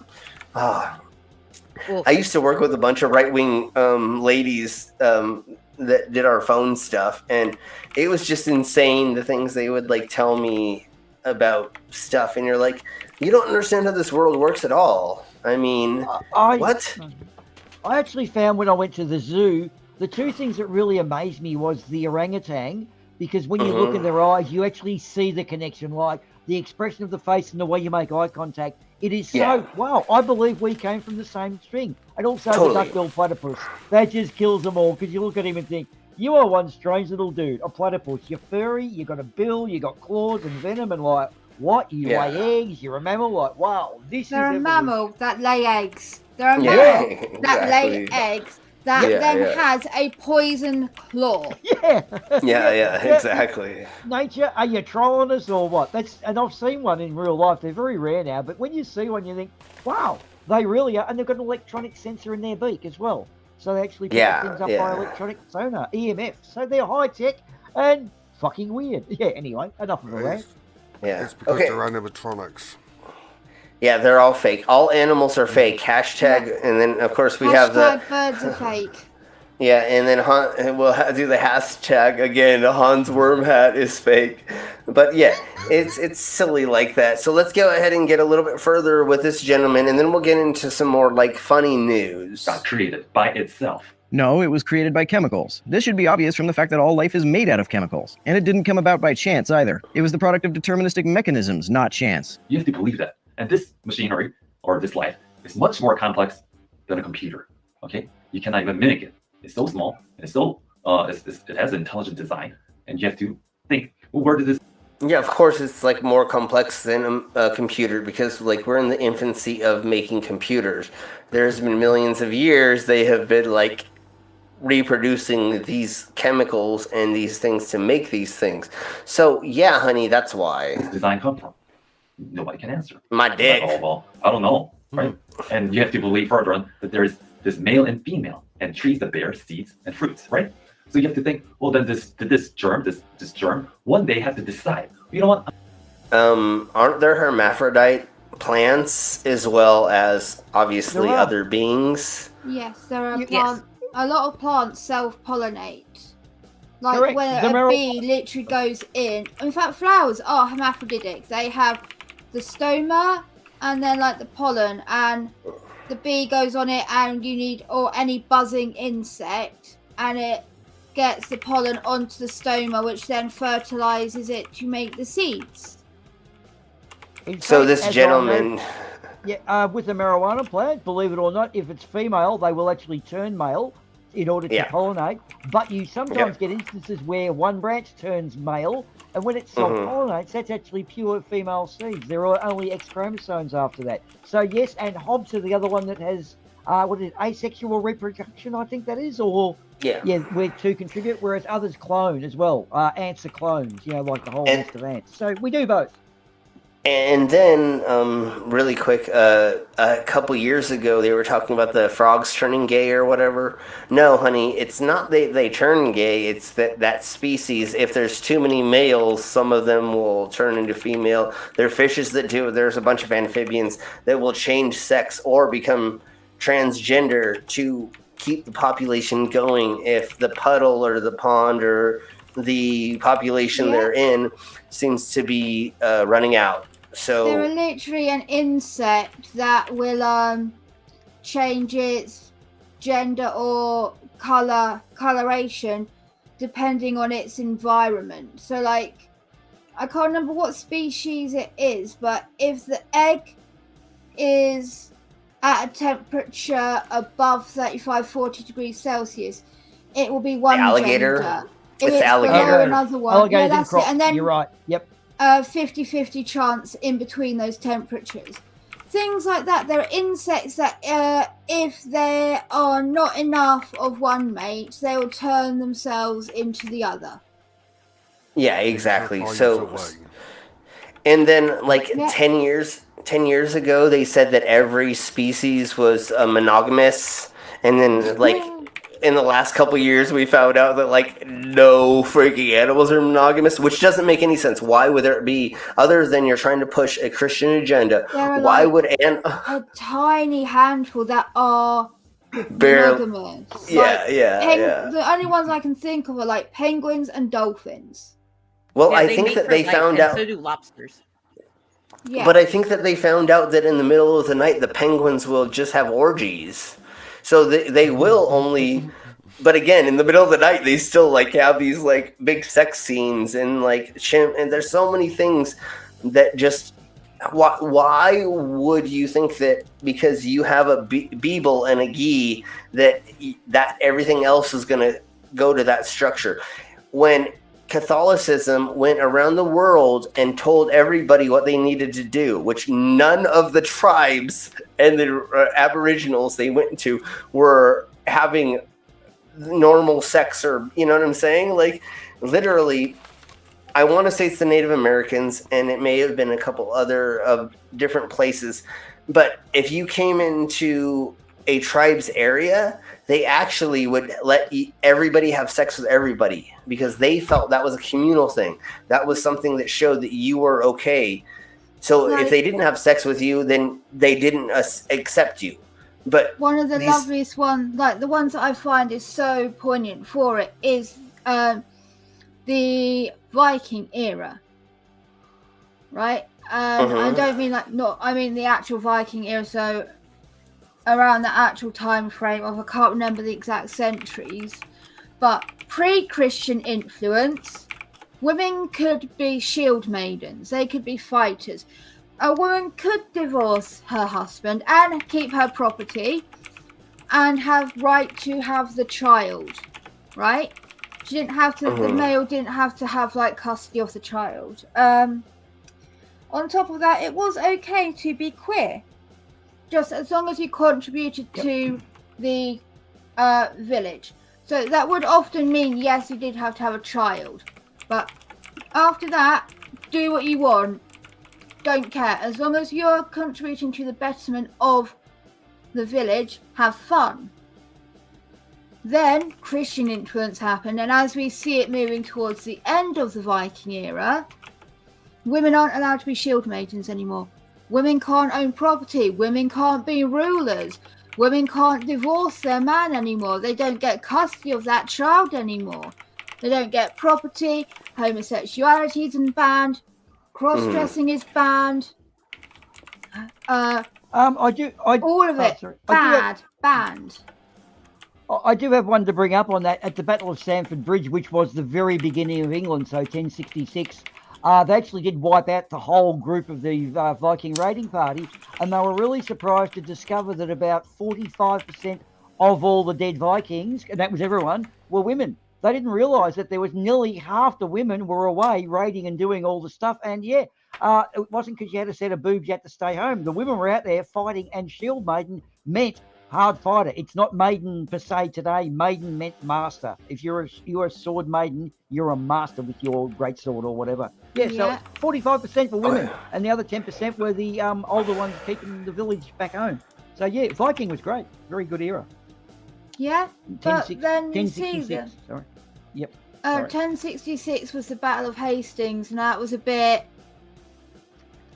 I used to work with a bunch of right-wing ladies that did our phone stuff, and it was just insane the things they would like tell me about stuff, and you're like, you don't understand how this world works at all. I mean, what? I actually found when I went to the zoo, the two things that really amazed me was the orangutan, because when you look in their eyes, you actually see the connection, like the expression of the face and the way you make eye contact. It is so, wow, I believe we came from the same string. And also the duck-billed platypus. That just kills them all, because you look at him and think, you are one strange little dude, a platypus. You're furry, you got a bill, you got claws and venom, and like, what? You lay eggs, you're a mammal? Like, wow, They're a mammal that lay eggs. They're a mammal that lay eggs that then has a poison claw. Yeah, exactly. Nature, are you trolling us or what? And I've seen one in real life. They're very rare now, but when you see one, you think, wow, they really are. And they've got an electronic sensor in their beak as well. So they actually pick things up by electronic sonar, EMF. So they're high-tech and fucking weird. Yeah, anyway, enough of the rant. Yeah. It's because they're animatronics. Yeah, they're all fake. All animals are fake. Hashtag, and then of course we have the birds are fake. Yeah, and then we'll do the hashtag again. The Hans Worm hat is fake, but yeah, it's silly like that. So let's go ahead and get a little bit further with this gentleman, and then we'll get into some more like funny news. Not created by itself. No, it was created by chemicals. This should be obvious from the fact that all life is made out of chemicals. And it didn't come about by chance either. It was the product of deterministic mechanisms, not chance. You have to believe that. And this machinery, or this life, is much more complex than a computer. Okay? You cannot even mimic it. It's so small, and it's so, it has an intelligent design, and you have to think, well, where did this... Yeah, of course it's like more complex than a computer, because like we're in the infancy of making computers. There's been millions of years they have been like reproducing these chemicals and these things to make these things. So yeah, honey, that's why. Where does design come from? Nobody can answer. My dick. I don't know, right? And you have to believe further on that there is this male and female, and trees that bear seeds and fruits, right? So you have to think, well, then this germ one day have to decide, you know what? Aren't there hermaphrodite plants as well as obviously other beings? Yes, there are plants. A lot of plants self-pollinate. Like Correct. when a bee literally goes in fact, flowers are hermaphroditic. They have the stoma and then like the pollen, and the bee goes on it, and you need, or any buzzing insect, and it gets the pollen onto the stoma, which then fertilizes it to make the seeds. So this gentleman... with the marijuana plant, believe it or not, if it's female, they will actually turn male in order to pollinate. But you sometimes get instances where one branch turns male, and when it self-pollinates, that's actually pure female seeds. There are only X chromosomes after that. So yes, and Hobbs are the other one that has what is it, asexual reproduction, I think that is, or Yeah. we're to contribute, whereas others clone as well. Ants are clones, like the whole nest of ants. So we do both. And then, really quick, a couple years ago, they were talking about the frogs turning gay or whatever. No, honey, it's not they turn gay. It's that species, if there's too many males, some of them will turn into female. There are fishes that do. There's a bunch of amphibians that will change sex or become transgender to keep the population going if the puddle or the pond or the population they're in seems to be running out. So there are literally an insect that will change its gender or coloration depending on its environment. So like, I can't remember what species it is, but if the egg is at a temperature above 35-40 degrees Celsius, it will be one alligator. gender. If it's alligator. below another one, Alligators that's and it. And then you're right. Yep. 50-50 chance in between those temperatures. Things like that. There are insects that if there are not enough of one mate, they will turn themselves into the other. Yeah, exactly. So, and then like 10 years ago, they said that every species was monogamous, and then like in the last couple years, we found out that like no freaking animals are monogamous, which doesn't make any sense. Why would there be, other than you're trying to push a Christian agenda? Why would a tiny handful that are monogamous? The only ones I can think of are like penguins and dolphins. Well, I think that they found out. So do lobsters. Yeah. But I think that they found out that in the middle of the night, the penguins will just have orgies. So they will only, but again, in the middle of the night, they still like have these like big sex scenes and like and there's so many things that just, why would you think that because you have a Beeble and a Gee that everything else is going to go to that structure? When Catholicism went around the world and told everybody what they needed to do, which none of the tribes and the aboriginals they went to were having normal sex, or you know what I'm saying? Like literally, I want to say it's the Native Americans, and it may have been a couple other of different places. But if you came into a tribe's area, they actually would let everybody have sex with everybody because they felt that was a communal thing. That was something that showed that you were okay. So if they didn't have sex with you, then they didn't accept you. But one of the loveliest ones, like the ones that I find is so poignant for it, is the Viking era. Right? I don't mean I mean the actual Viking era, so around the actual time frame of, I can't remember the exact centuries, but pre-Christian influence, women could be shield maidens, they could be fighters. A woman could divorce her husband and keep her property and have right to have the child, right? She didn't have to, the male didn't have to have like custody of the child. On top of that, it was okay to be queer, just as long as you contributed to the village. So that would often mean, yes, you did have to have a child. But after that, do what you want. Don't care. As long as you're contributing to the betterment of the village, have fun. Then Christian influence happened, and as we see it moving towards the end of the Viking era, women aren't allowed to be shield maidens anymore. Women can't own property. Women can't be rulers. Women can't divorce their man anymore. They don't get custody of that child anymore. They don't get property. Homosexuality is banned. Cross-dressing is banned. All of it banned. I do have one to bring up on that. At the Battle of Stamford Bridge, which was the very beginning of England, so 1066, they actually did wipe out the whole group of the Viking raiding party, and they were really surprised to discover that about 45% of all the dead Vikings, and that was everyone, were women. They didn't realise that there was nearly half the women were away raiding and doing all the stuff, and it wasn't because you had a set of boobs you had to stay home. The women were out there fighting, and shield maiden meant hard fighter. It's not maiden per se today. Maiden meant master. If you're a sword maiden, you're a master with your great sword or whatever. Yeah, so Yeah. 45% for women, and the other 10% were the older ones keeping the village back home. So yeah, Viking was great. Very good era. Yeah, but then you see 1066. Sorry. Yep. 1066 was the Battle of Hastings, and that was a bit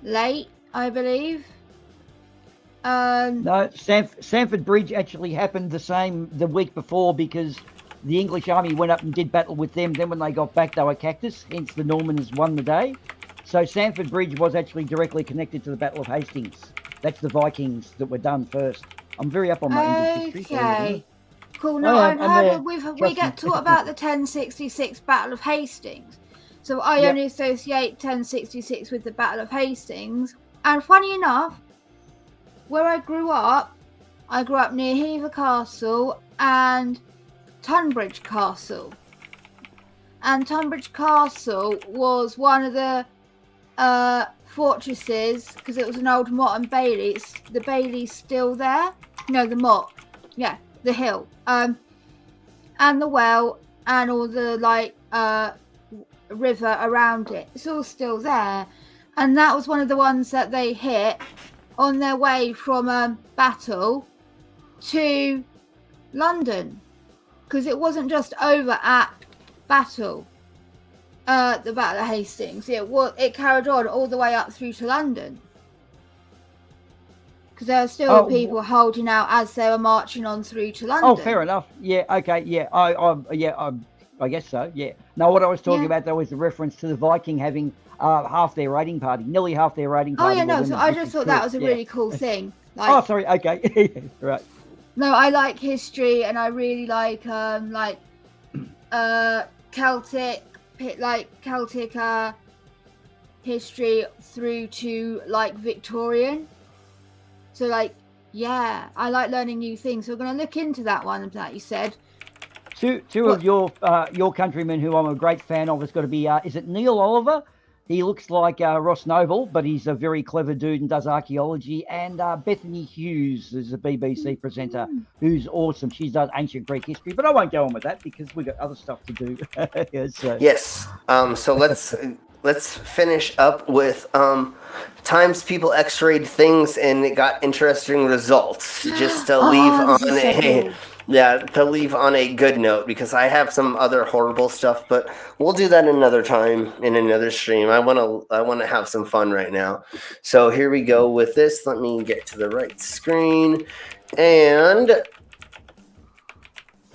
late, I believe. No, Stamford Bridge actually happened the week before because the English army went up and did battle with them. Then when they got back, they were cactus. Hence, the Normans won the day. So Stamford Bridge was actually directly connected to the Battle of Hastings. That's the Vikings that were done first. I'm very up on my English history. Okay. Cool. No, I've heard we get taught about the 1066 Battle of Hastings. So I only associate 1066 with the Battle of Hastings. And funny enough, where I grew up near Hever Castle and Tunbridge Castle. And Tunbridge Castle was one of the fortresses, because it was an old motte and bailey. The bailey's still there. No, the motte. Yeah, the hill. And the well and all the river around it. It's all still there. And that was one of the ones that they hit on their way from battle to London, because it wasn't just over at battle, the Battle of Hastings. It carried on all the way up through to London, because there were still people holding out as they were marching on through to London. Oh, fair enough. Yeah. Okay. Yeah. I guess so. Yeah. No, what I was talking about though was the reference to the Viking having half their raiding party, nearly half their raiding party. Oh yeah, no. So I just thought that was a really cool thing. Oh, sorry. Okay. Right. No, I like history, and I really like Celtic history through to Victorian. So yeah, I like learning new things. So we're going to look into that one that you said. Two of your countrymen who I'm a great fan of has got to be is it Neil Oliver? He looks like Ross Noble, but he's a very clever dude and does archaeology. And Bethany Hughes is a BBC presenter who's awesome. She does ancient Greek history, but I won't go on with that because we've got other stuff to do. Yes. So let's finish up with times people x-rayed things and it got interesting results. Just to leave on a good note, because I have some other horrible stuff, but we'll do that another time in another stream. I want to have some fun right now. So here we go with this. Let me get to the right screen, and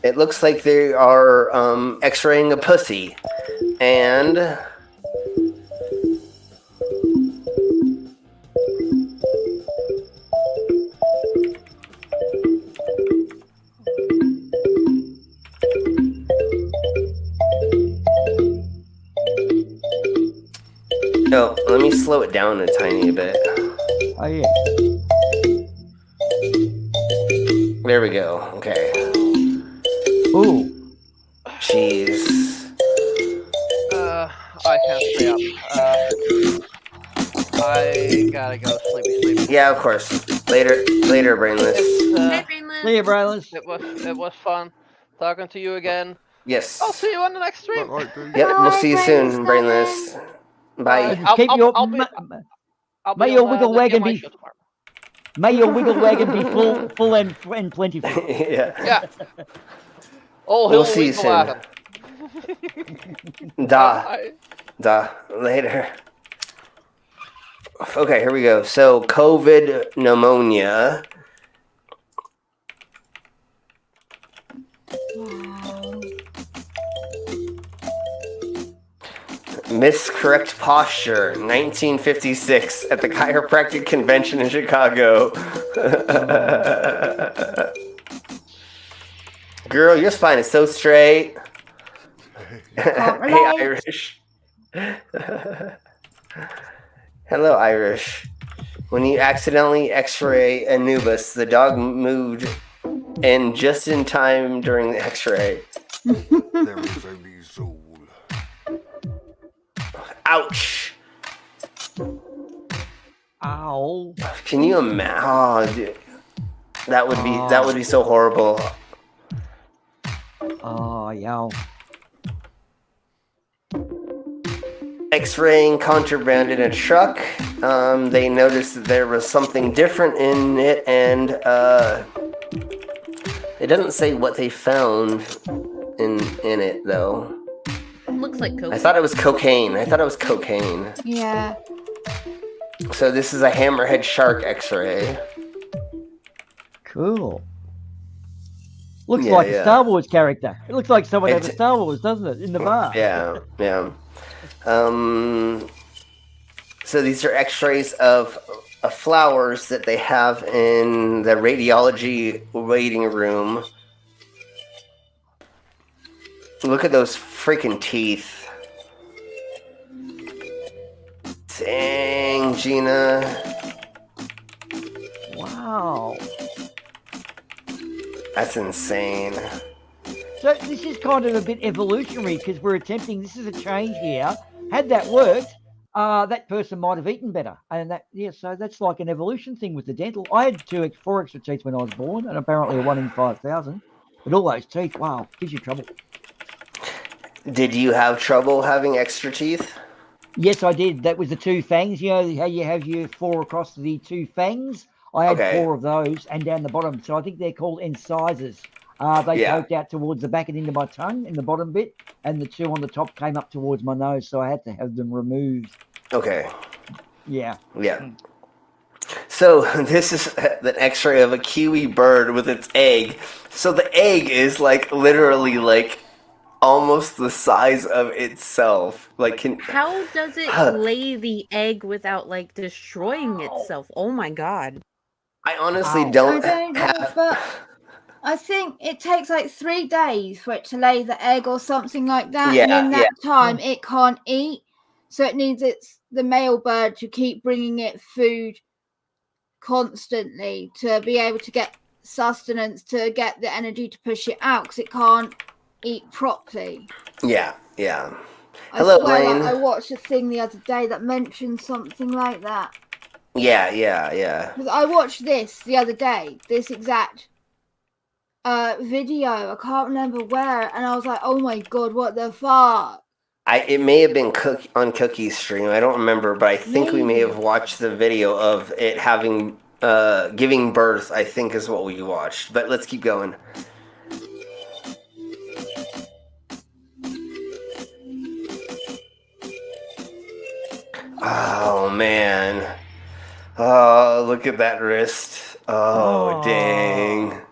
it looks like they are x-raying a pussy, and no, let me slow it down a tiny bit. Oh yeah. There we go. Okay. Ooh. Jeez. I can't stay up. I gotta go sleepy. Yeah, of course. Later, Brainless. See you, Brainless. It was fun talking to you again. Yes. I'll see you on the next stream. Yep, we'll see you soon, Brainless. Bye. May your wiggle wagon be full and plentiful. Yeah. Oh, we'll see you soon. Da. Later. Okay, here we go. So, COVID pneumonia. Miscorrect posture, 1956 at the Chiropractic Convention in Chicago. Girl, your spine is so straight. Hey, Irish. Hello, Irish. When you accidentally x-ray Anubis, the dog moved in just in time during the x-ray. There is only Zool. Ouch. Ow. Can you imagine? Oh, dude. That would be so horrible. Oh, yeah. X-raying contraband in a truck. They noticed that there was something different in it, and it doesn't say what they found in it though. Looks like coke. I thought it was cocaine. Yeah. So this is a hammerhead shark X-ray. Cool. Looks like a Star Wars character. It looks like someone out of Star Wars, doesn't it? In the bar. Yeah. So these are X-rays of flowers that they have in the radiology waiting room. Look at those freaking teeth. Dang, Gina. Wow. That's insane. So this is kind of a bit evolutionary because we're attempting, this is a change here. Had that worked, that person might have eaten better. And so that's like an evolution thing with the dental. I had 4 extra teeth when I was born, and apparently a 1 in 5,000. But all those teeth, wow, gives you trouble. Did you have trouble having extra teeth? Yes, I did. That was the 2 fangs. You know how you have your 4 across the 2 fangs? I had 4 of those and down the bottom. So I think they're called incisors. They poked out towards the back and into my tongue in the bottom bit, and the 2 on the top came up towards my nose, so I had to have them removed. Okay. Yeah. So this is an X-ray of a kiwi bird with its egg. So the egg is like literally like almost the size of itself. Like, how does it lay the egg without like destroying itself? Oh my god! I honestly don't know, but I think it takes like 3 days for it to lay the egg or something like that. Yeah, and in that time, it can't eat. So it needs the male bird to keep bringing it food constantly to be able to get sustenance, to get the energy to push it out, because it can't eat properly. Yeah. Hello, Lane. I watched a thing the other day that mentioned something like that. Yeah. Because I watched this the other day, this exact video. I can't remember where, and I was like, "Oh my god, what the fuck!" It may have been on Cookie's stream. I don't remember, but I think we may have watched the video of it having giving birth. I think is what we watched. But let's keep going. Oh man! Oh, look at that wrist! Oh dang!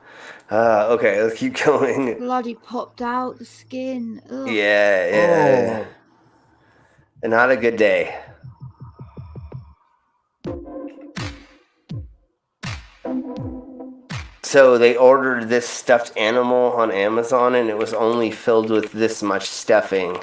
Okay, let's keep going. Bloody popped out the skin. Ugh. Yeah. Not a good day. So they ordered this stuffed animal on Amazon, and it was only filled with this much stuffing.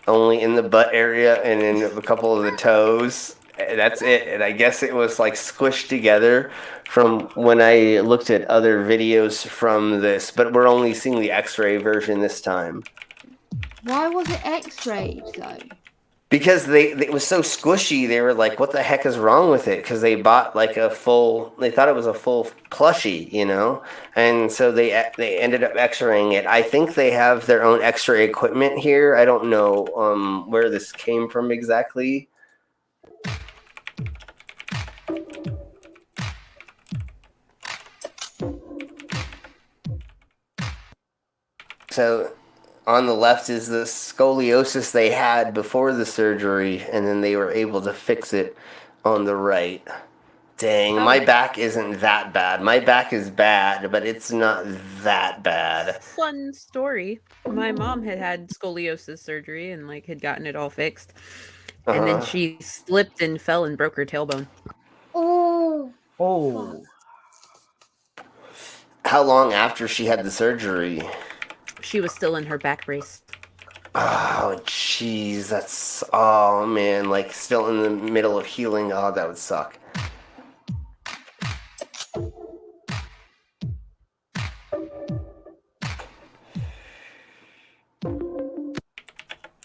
Only in the butt area and in a couple of the toes. That's it. And I guess it was like squished together from when I looked at other videos from this, but we're only seeing the X-ray version this time. Why was it X-rayed though? Because it was so squishy, they were like, what the heck is wrong with it? Because they bought like they thought it was a full plushie, you know? And so they ended up X-raying it. I think they have their own X-ray equipment here. I don't know where this came from exactly. So on the left is the scoliosis they had before the surgery, and then they were able to fix it on the right. Dang, my back isn't that bad. My back is bad, but it's not that bad. Fun story. My mom had scoliosis surgery and like had gotten it all fixed. And then she slipped and fell and broke her tailbone. Oh. How long after she had the surgery? She was still in her back brace. Oh, jeez, that's... Oh, man, like, still in the middle of healing. Oh, that would suck.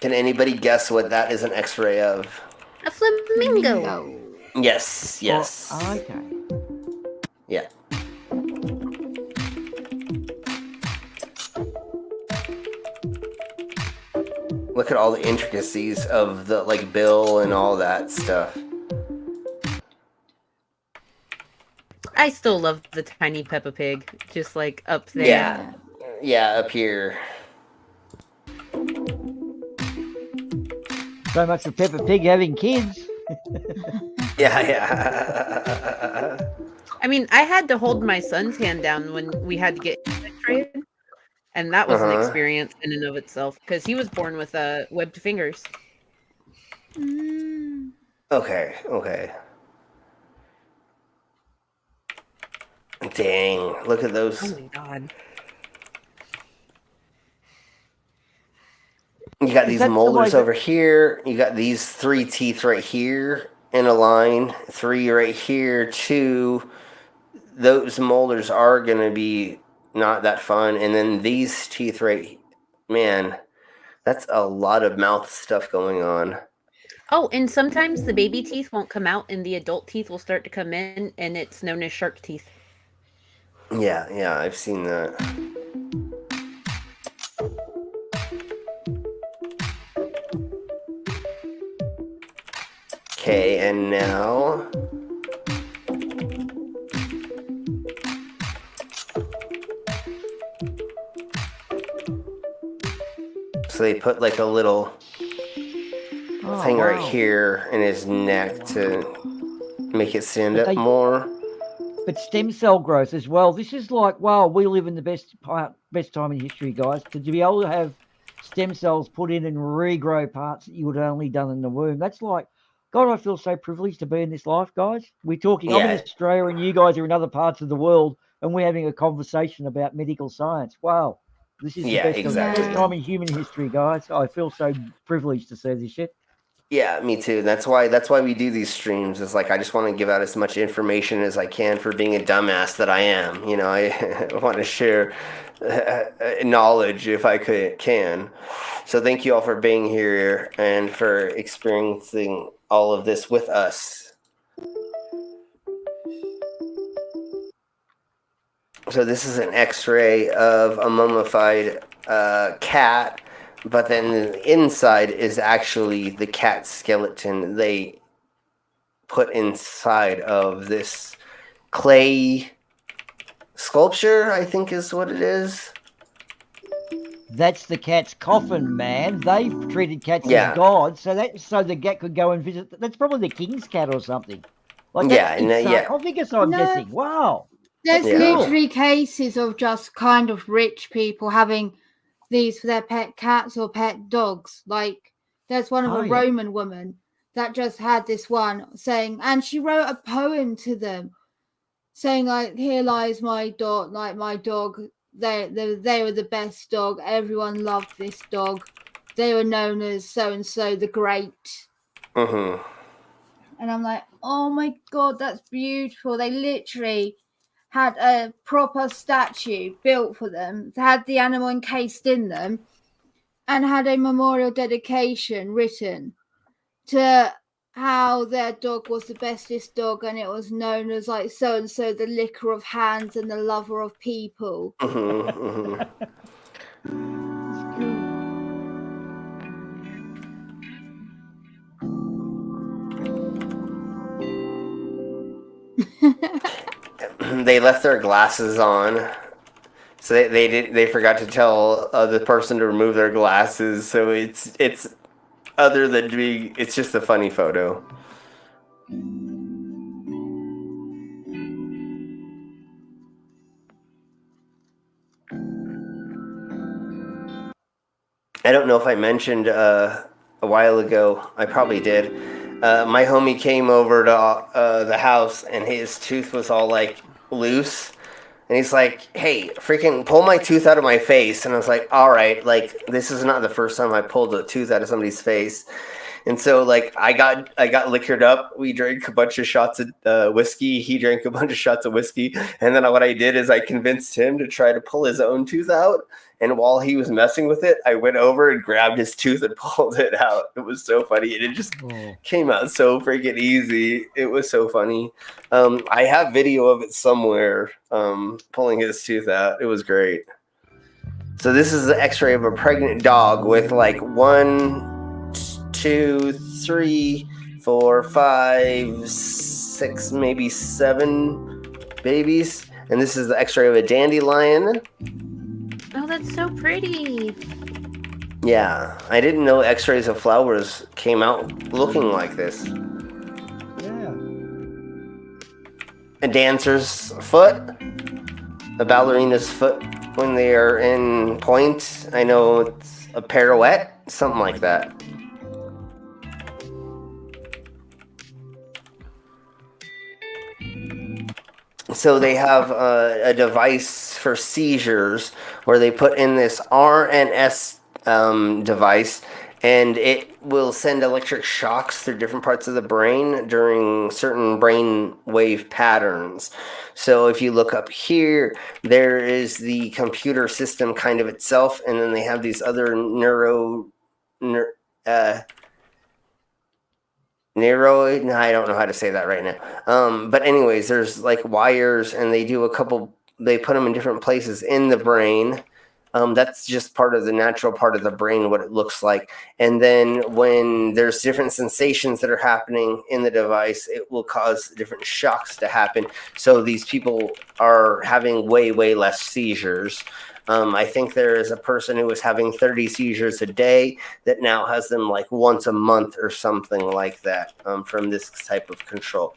Can anybody guess what that is an X-ray of? A flamingo. Yes. Oh, okay. Yeah. Look at all the intricacies of the like bill and all that stuff. I still love the tiny Peppa Pig, just like up there. Yeah, yeah, up here. So much for Peppa Pig having kids. Yeah. I mean, I had to hold my son's hand down when we had to get x-rayed, and that was an experience in and of itself because he was born with webbed fingers. Okay. Dang, look at those. Oh my god. You got these molars over here. You got these 3 teeth right here in a line. 3 right here. 2. Those molars are going to be not that fun. And then these teeth right... Man, that's a lot of mouth stuff going on. Oh, and sometimes the baby teeth won't come out and the adult teeth will start to come in, and it's known as shark teeth. Yeah, I've seen that. Okay, and now... So they put like a little thing right here in his neck to make it stand up more. But stem cell growth as well. This is like, wow, we live in the best time in history, guys. To be able to have stem cells put in and regrow parts that you would have only done in the womb. That's like, God, I feel so privileged to be in this life, guys. We're talking, I'm in Australia and you guys are in other parts of the world and we're having a conversation about medical science. Wow. This is the best time in human history, guys. I feel so privileged to say this shit. Yeah, me too. That's why we do these streams. Is like I just want to give out as much information as I can for being a dumbass that I am. You know, I want to share knowledge if I can. So thank you all for being here and for experiencing all of this with us. So this is an X-ray of a mummified cat. But then the inside is actually the cat skeleton they put inside of this clay sculpture, I think is what it is. That's the cat's coffin, man. They've treated cats as gods, so the cat could go and visit. That's probably the king's cat or something. Like I think it's I'm guessing. Wow. There's literally cases of just kind of rich people having these for their pet cats or pet dogs. Like there's one of a Roman woman that just had this one saying, and she wrote a poem to them saying like, here lies my dog, like my dog, they were the best dog, everyone loved this dog, they were known as so and so the great. And I'm like, oh my god, that's beautiful. They literally had a proper statue built for them, had the animal encased in them, and had a memorial dedication written to how their dog was the bestest dog, and it was known as like so and so, the licker of hands and the lover of people. They left their glasses on, so they forgot to tell the person to remove their glasses. So it's other than being, it's just a funny photo. I don't know if I mentioned a while ago. I probably did. My homie came over to the house and his tooth was all like loose. And he's like, hey, freaking pull my tooth out of my face. And I was like, all right, like this is not the first time I pulled a tooth out of somebody's face. And so like I got liquored up. We drank a bunch of shots of whiskey. He drank a bunch of shots of whiskey. And then what I did is I convinced him to try to pull his own tooth out. And while he was messing with it, I went over and grabbed his tooth and pulled it out. It was so funny. And it just came out so freaking easy. It was so funny. I have video of it somewhere, pulling his tooth out. It was great. So this is the X-ray of a pregnant dog with like 1, 2, 3, 4, 5, 6, maybe 7 babies, and this is the X-ray of a dandelion. Oh, that's so pretty. Yeah, I didn't know X-rays of flowers came out looking like this. Yeah. A dancer's foot, a ballerina's foot when they are in point. I know it's a pirouette, something like that. So they have a device for seizures where they put in this RNS device, and it will send electric shocks through different parts of the brain during certain brain wave patterns. So if you look up here, there is the computer system kind of itself, and then they have these other Neroid? No, I don't know how to say that right now. But anyways, there's like wires, and they put them in different places in the brain. That's just part of the natural part of the brain, what it looks like. And then when there's different sensations that are happening in the device, it will cause different shocks to happen. So these people are having way, way less seizures. I think there is a person who was having 30 seizures a day that now has them like once a month or something like that from this type of control.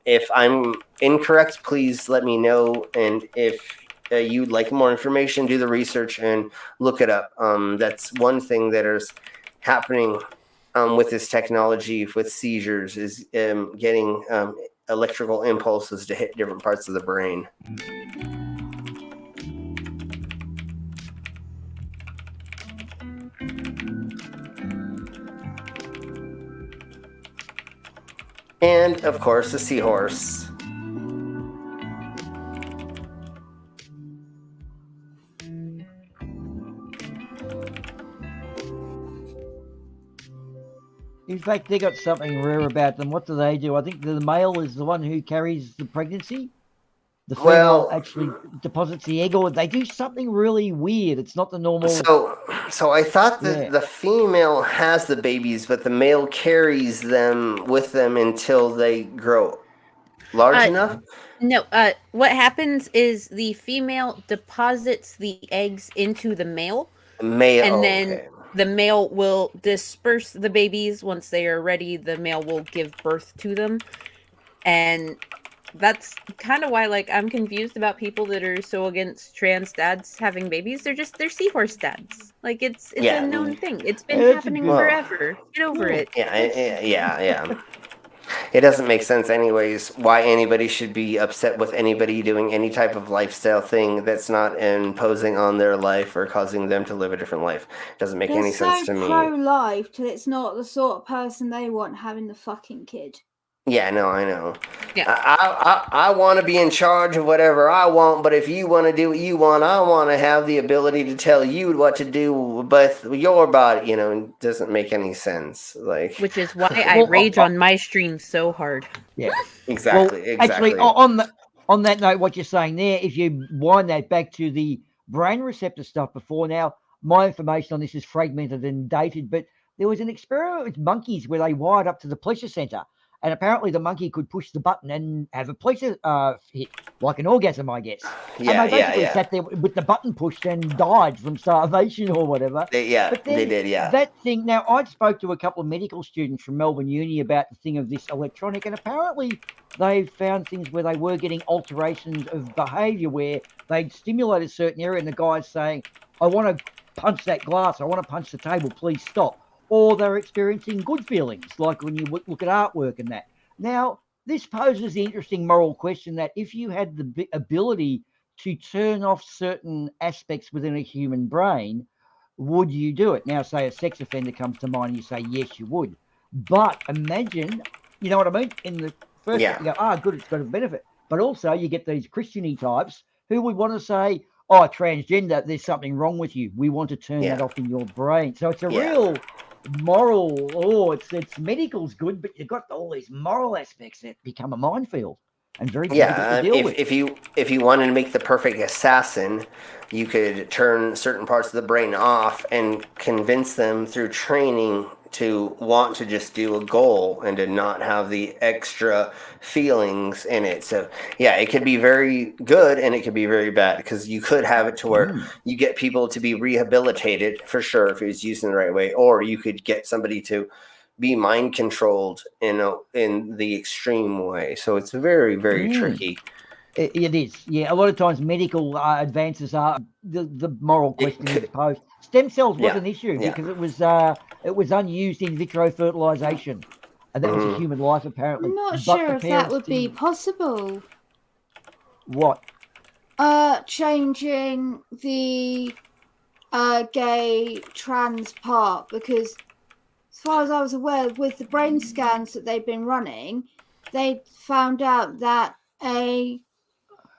If I'm incorrect, please let me know. And if you'd like more information, do the research and look it up. That's one thing that is happening with this technology with seizures is getting electrical impulses to hit different parts of the brain. And, of course, the seahorse. In fact, they got something rare about them. What do? I think the male is the one who carries the pregnancy. The female actually deposits the egg, or they do something really weird. It's not the normal. So I thought that the female has the babies, but the male carries them with them until they grow large enough. No, what happens is the female deposits the eggs into the male. And then the male will disperse the babies once they are ready. The male will give birth to them. And that's kind of why, like, I'm confused about people that are so against trans dads having babies. They're seahorse dads. Like, it's a known thing. It's been happening forever. Get over it. Yeah. It doesn't make sense anyways why anybody should be upset with anybody doing any type of lifestyle thing that's not imposing on their life or causing them to live a different life. It doesn't make any sense to me. They're so pro-life till it's not the sort of person they want having the fucking kid. Yeah, no, I know. Yeah. I want to be in charge of whatever I want, but if you want to do what you want, I want to have the ability to tell you what to do with your body. It doesn't make any sense. Like, which is why I rage on my stream so hard. Yeah, exactly. Well, actually, on that note, what you're saying there, if you wind that back to the brain receptor stuff before, now my information on this is fragmented and dated, but there was an experiment with monkeys where they wired up to the pleasure center. And apparently the monkey could push the button and have a pleasure hit, like an orgasm, I guess. Yeah, and they basically sat there with the button pushed and died from starvation or whatever. They did. That thing, now I spoke to a couple of medical students from Melbourne Uni about the thing of this electronic, and apparently they found things where they were getting alterations of behaviour where they'd stimulate a certain area and the guy's saying, I want to punch that glass, I want to punch the table, please stop. Or they're experiencing good feelings, like when you look at artwork and that. Now, this poses the interesting moral question that if you had the ability to turn off certain aspects within a human brain, would you do it? Now, say a sex offender comes to mind and you say, yes, you would. But imagine, you know what I mean? In the first, you go, good, it's got a benefit. But also you get these Christian-y types who would want to say, transgender, there's something wrong with you. We want to turn that off in your brain. So it's a real moral, it's medical's good, but you've got all these moral aspects that become a minefield. and very difficult to deal with. If you wanted to make the perfect assassin, you could turn certain parts of the brain off and convince them through training to want to just do a goal and to not have the extra feelings in it. So yeah, it could be very good and it could be very bad, because you could have it to where you get people to be rehabilitated for sure if it was used in the right way, or you could get somebody to be mind controlled in the extreme way. So it's very, very tricky. It is, yeah. A lot of times, medical advances are the moral question is posed. Stem cells was an issue because it was unused in vitro fertilization, and that was a human life apparently. I'm not But sure the if that parents would be didn't- possible. What? Changing the gay trans part, because as far as I was aware, with the brain scans that they've been running, they found out that a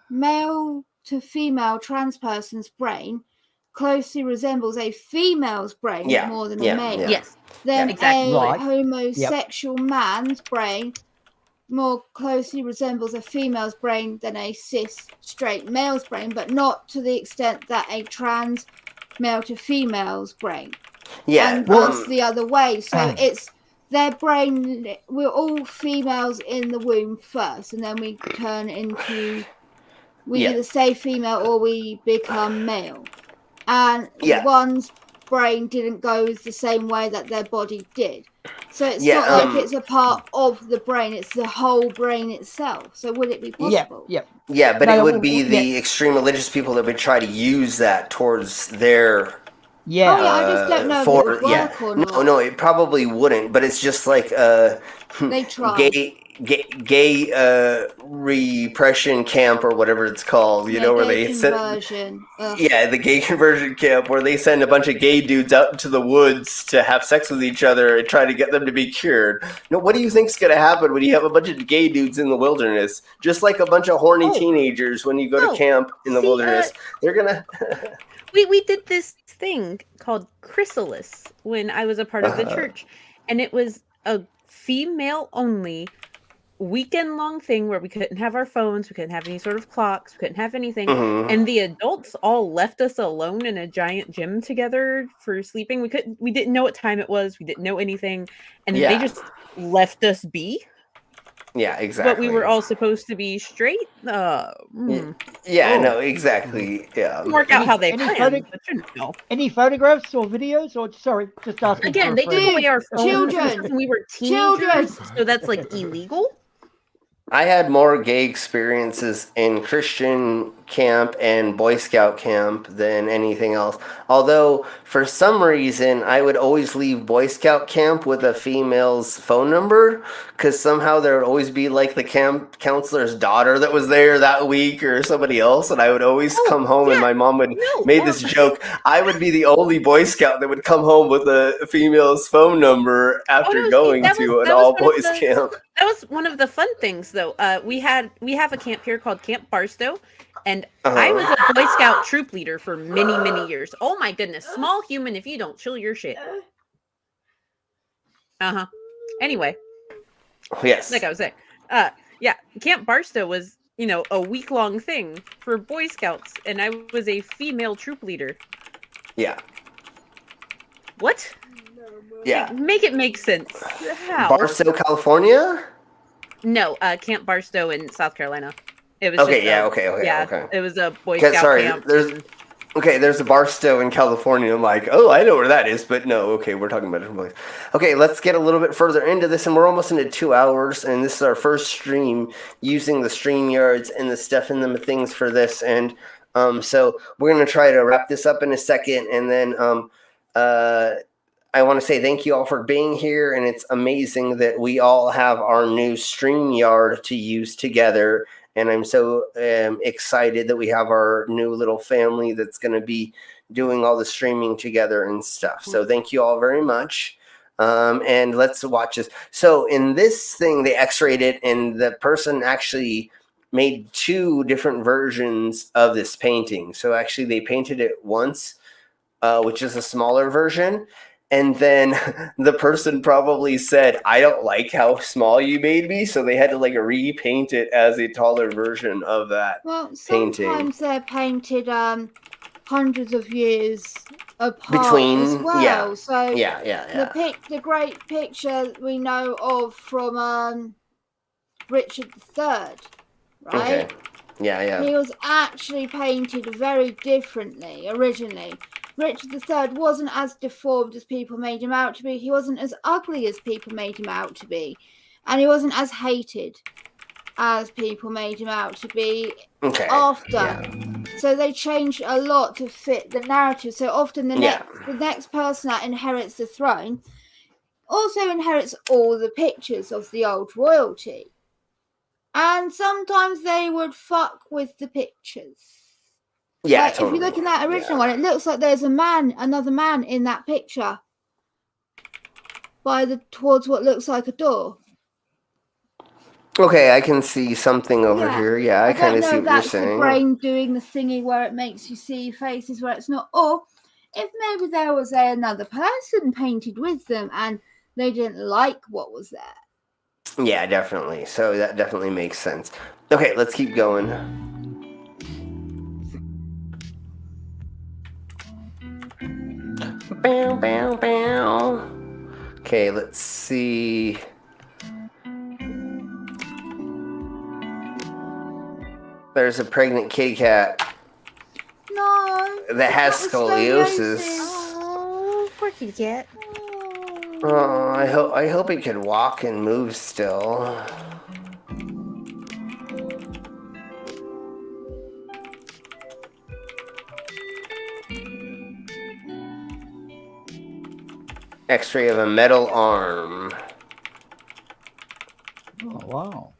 male to female trans person's brain closely resembles a female's brain more than a male. Yes. Then exactly. a homosexual man's brain more closely resembles a female's brain than a cis straight male's brain, but not to the extent that a trans male to female's brain. And thus the other way. So it's their brain, we're all females in the womb first, and then we turn into, we either stay female or we become male. And one's brain didn't go the same way that their body did. So it's not like it's a part of the brain, it's the whole brain itself. So would it be possible? Yeah, but it would be the extreme religious people that would try to use that towards their I just don't know if it would work or not. No, it probably wouldn't, but it's just like they try. Gay repression camp or whatever it's called, you know, where they conversion. The gay conversion camp, where they send a bunch of gay dudes out into the woods to have sex with each other and try to get them to be cured. No, what do you think's going to happen when you have a bunch of gay dudes in the wilderness? Just like a bunch of horny teenagers when you go to camp in the wilderness, they're gonna. we did this thing called Chrysalis when I was a part of the church, and it was a female only weekend long thing where we couldn't have our phones, we couldn't have any sort of clocks, we couldn't have anything, and the adults all left us alone in a giant gym together for sleeping. We didn't know what time it was, we didn't know anything, and they just left us be. Yeah, exactly. But we were all supposed to be straight. No, exactly. Yeah. Work out how they planned. Any photographs or videos? Or sorry, just asking. Again, they took away our phones children when we were teenagers, so that's like illegal. I had more gay experiences in Christian camp and Boy Scout camp than anything else. Although, for some reason, I would always leave Boy Scout camp with a female's phone number, because somehow there would always be like the camp counselor's daughter that was there that week or somebody else, and I would always come home and my mom would made this joke. I would be the only Boy Scout that would come home with a female's phone number after going to an all-boys camp. That was one of the fun things, though. We have a camp here called Camp Barstow, and I was a Boy Scout troop leader for many, many years. Oh my goodness, small human if you don't chill your shit. Anyway. Yes. Like I was saying. Camp Barstow was, a week-long thing for Boy Scouts, and I was a female troop leader. Yeah. What? Yeah. Make it make sense. How? Barstow, California? No, Camp Barstow in South Carolina. It was okay. It was a Boy Scout camp. There's a Barstow in California. I'm like, oh, I know where that is, but no, okay, we're talking about a different place. Okay, let's get a little bit further into this, and we're almost into 2 hours, and this is our first stream using the StreamYards and the stuff and the things for this, and so we're gonna try to wrap this up in a second, and then I want to say thank you all for being here, and it's amazing that we all have our new StreamYard to use together, and I'm so excited that we have our new little family that's going to be doing all the streaming together and stuff. So thank you all very much, and let's watch this. So in this thing, they x-rayed it, and the person actually made 2 different versions of this painting. So actually they painted it once, which is a smaller version, And then the person probably said, I don't like how small you made me. So they had to like repaint it as a taller version of that painting. Sometimes they're painted hundreds of years apart Between, as well. So yeah. the great picture we know of from Richard III, right? Okay. Yeah. He was actually painted very differently originally. Richard III wasn't as deformed as people made him out to be. He wasn't as ugly as people made him out to be. And he wasn't as hated as people made him out to be after. Yeah. So they changed a lot to fit the narrative. So often the next person that inherits the throne also inherits all the pictures of the old royalty. And sometimes they would fuck with the pictures. Yeah, like totally. If you look in that original one, it looks like there's another man in that picture towards what looks like a door. Okay, I can see something over here. Yeah, I kind of see what you're saying. That's the brain doing the thingy where it makes you see faces where it's not. Or if maybe there was another person painted with them and they didn't like what was there. Yeah, definitely. So that definitely makes sense. Okay, let's keep going. Bow. Okay, let's see. There's a pregnant kitty cat. No. That has scoliosis. Oh, poor kitty cat. Oh, I hope it could walk and move still. X-ray of a metal arm. Oh, wow.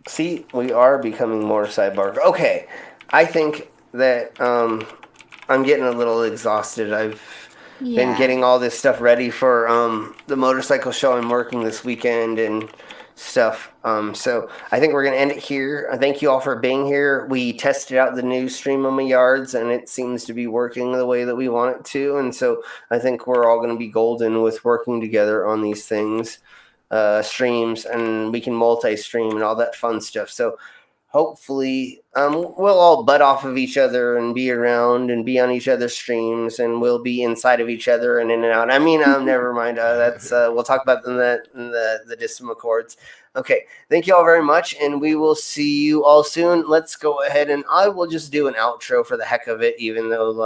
See, we are becoming more cyborg. Okay, I think that I'm getting a little exhausted. I've been getting all this stuff ready for the motorcycle show I'm working this weekend and stuff. So I think we're going to end it here. Thank you all for being here. We tested out the new stream on my yards, and it seems to be working the way that we want it to. And so I think we're all going to be golden with working together on these things. Streams, and we can multi-stream and all that fun stuff. So hopefully we'll all butt off of each other and be around and be on each other's streams, and we'll be inside of each other and in and out. I mean, never mind. That's we'll talk about in the Distant Accords. Okay, thank you all very much, and we will see you all soon. Let's go ahead, and I will just do an outro for the heck of it, even though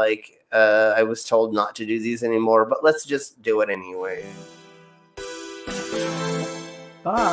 I was told not to do these anymore. But let's just do it anyway. Bye.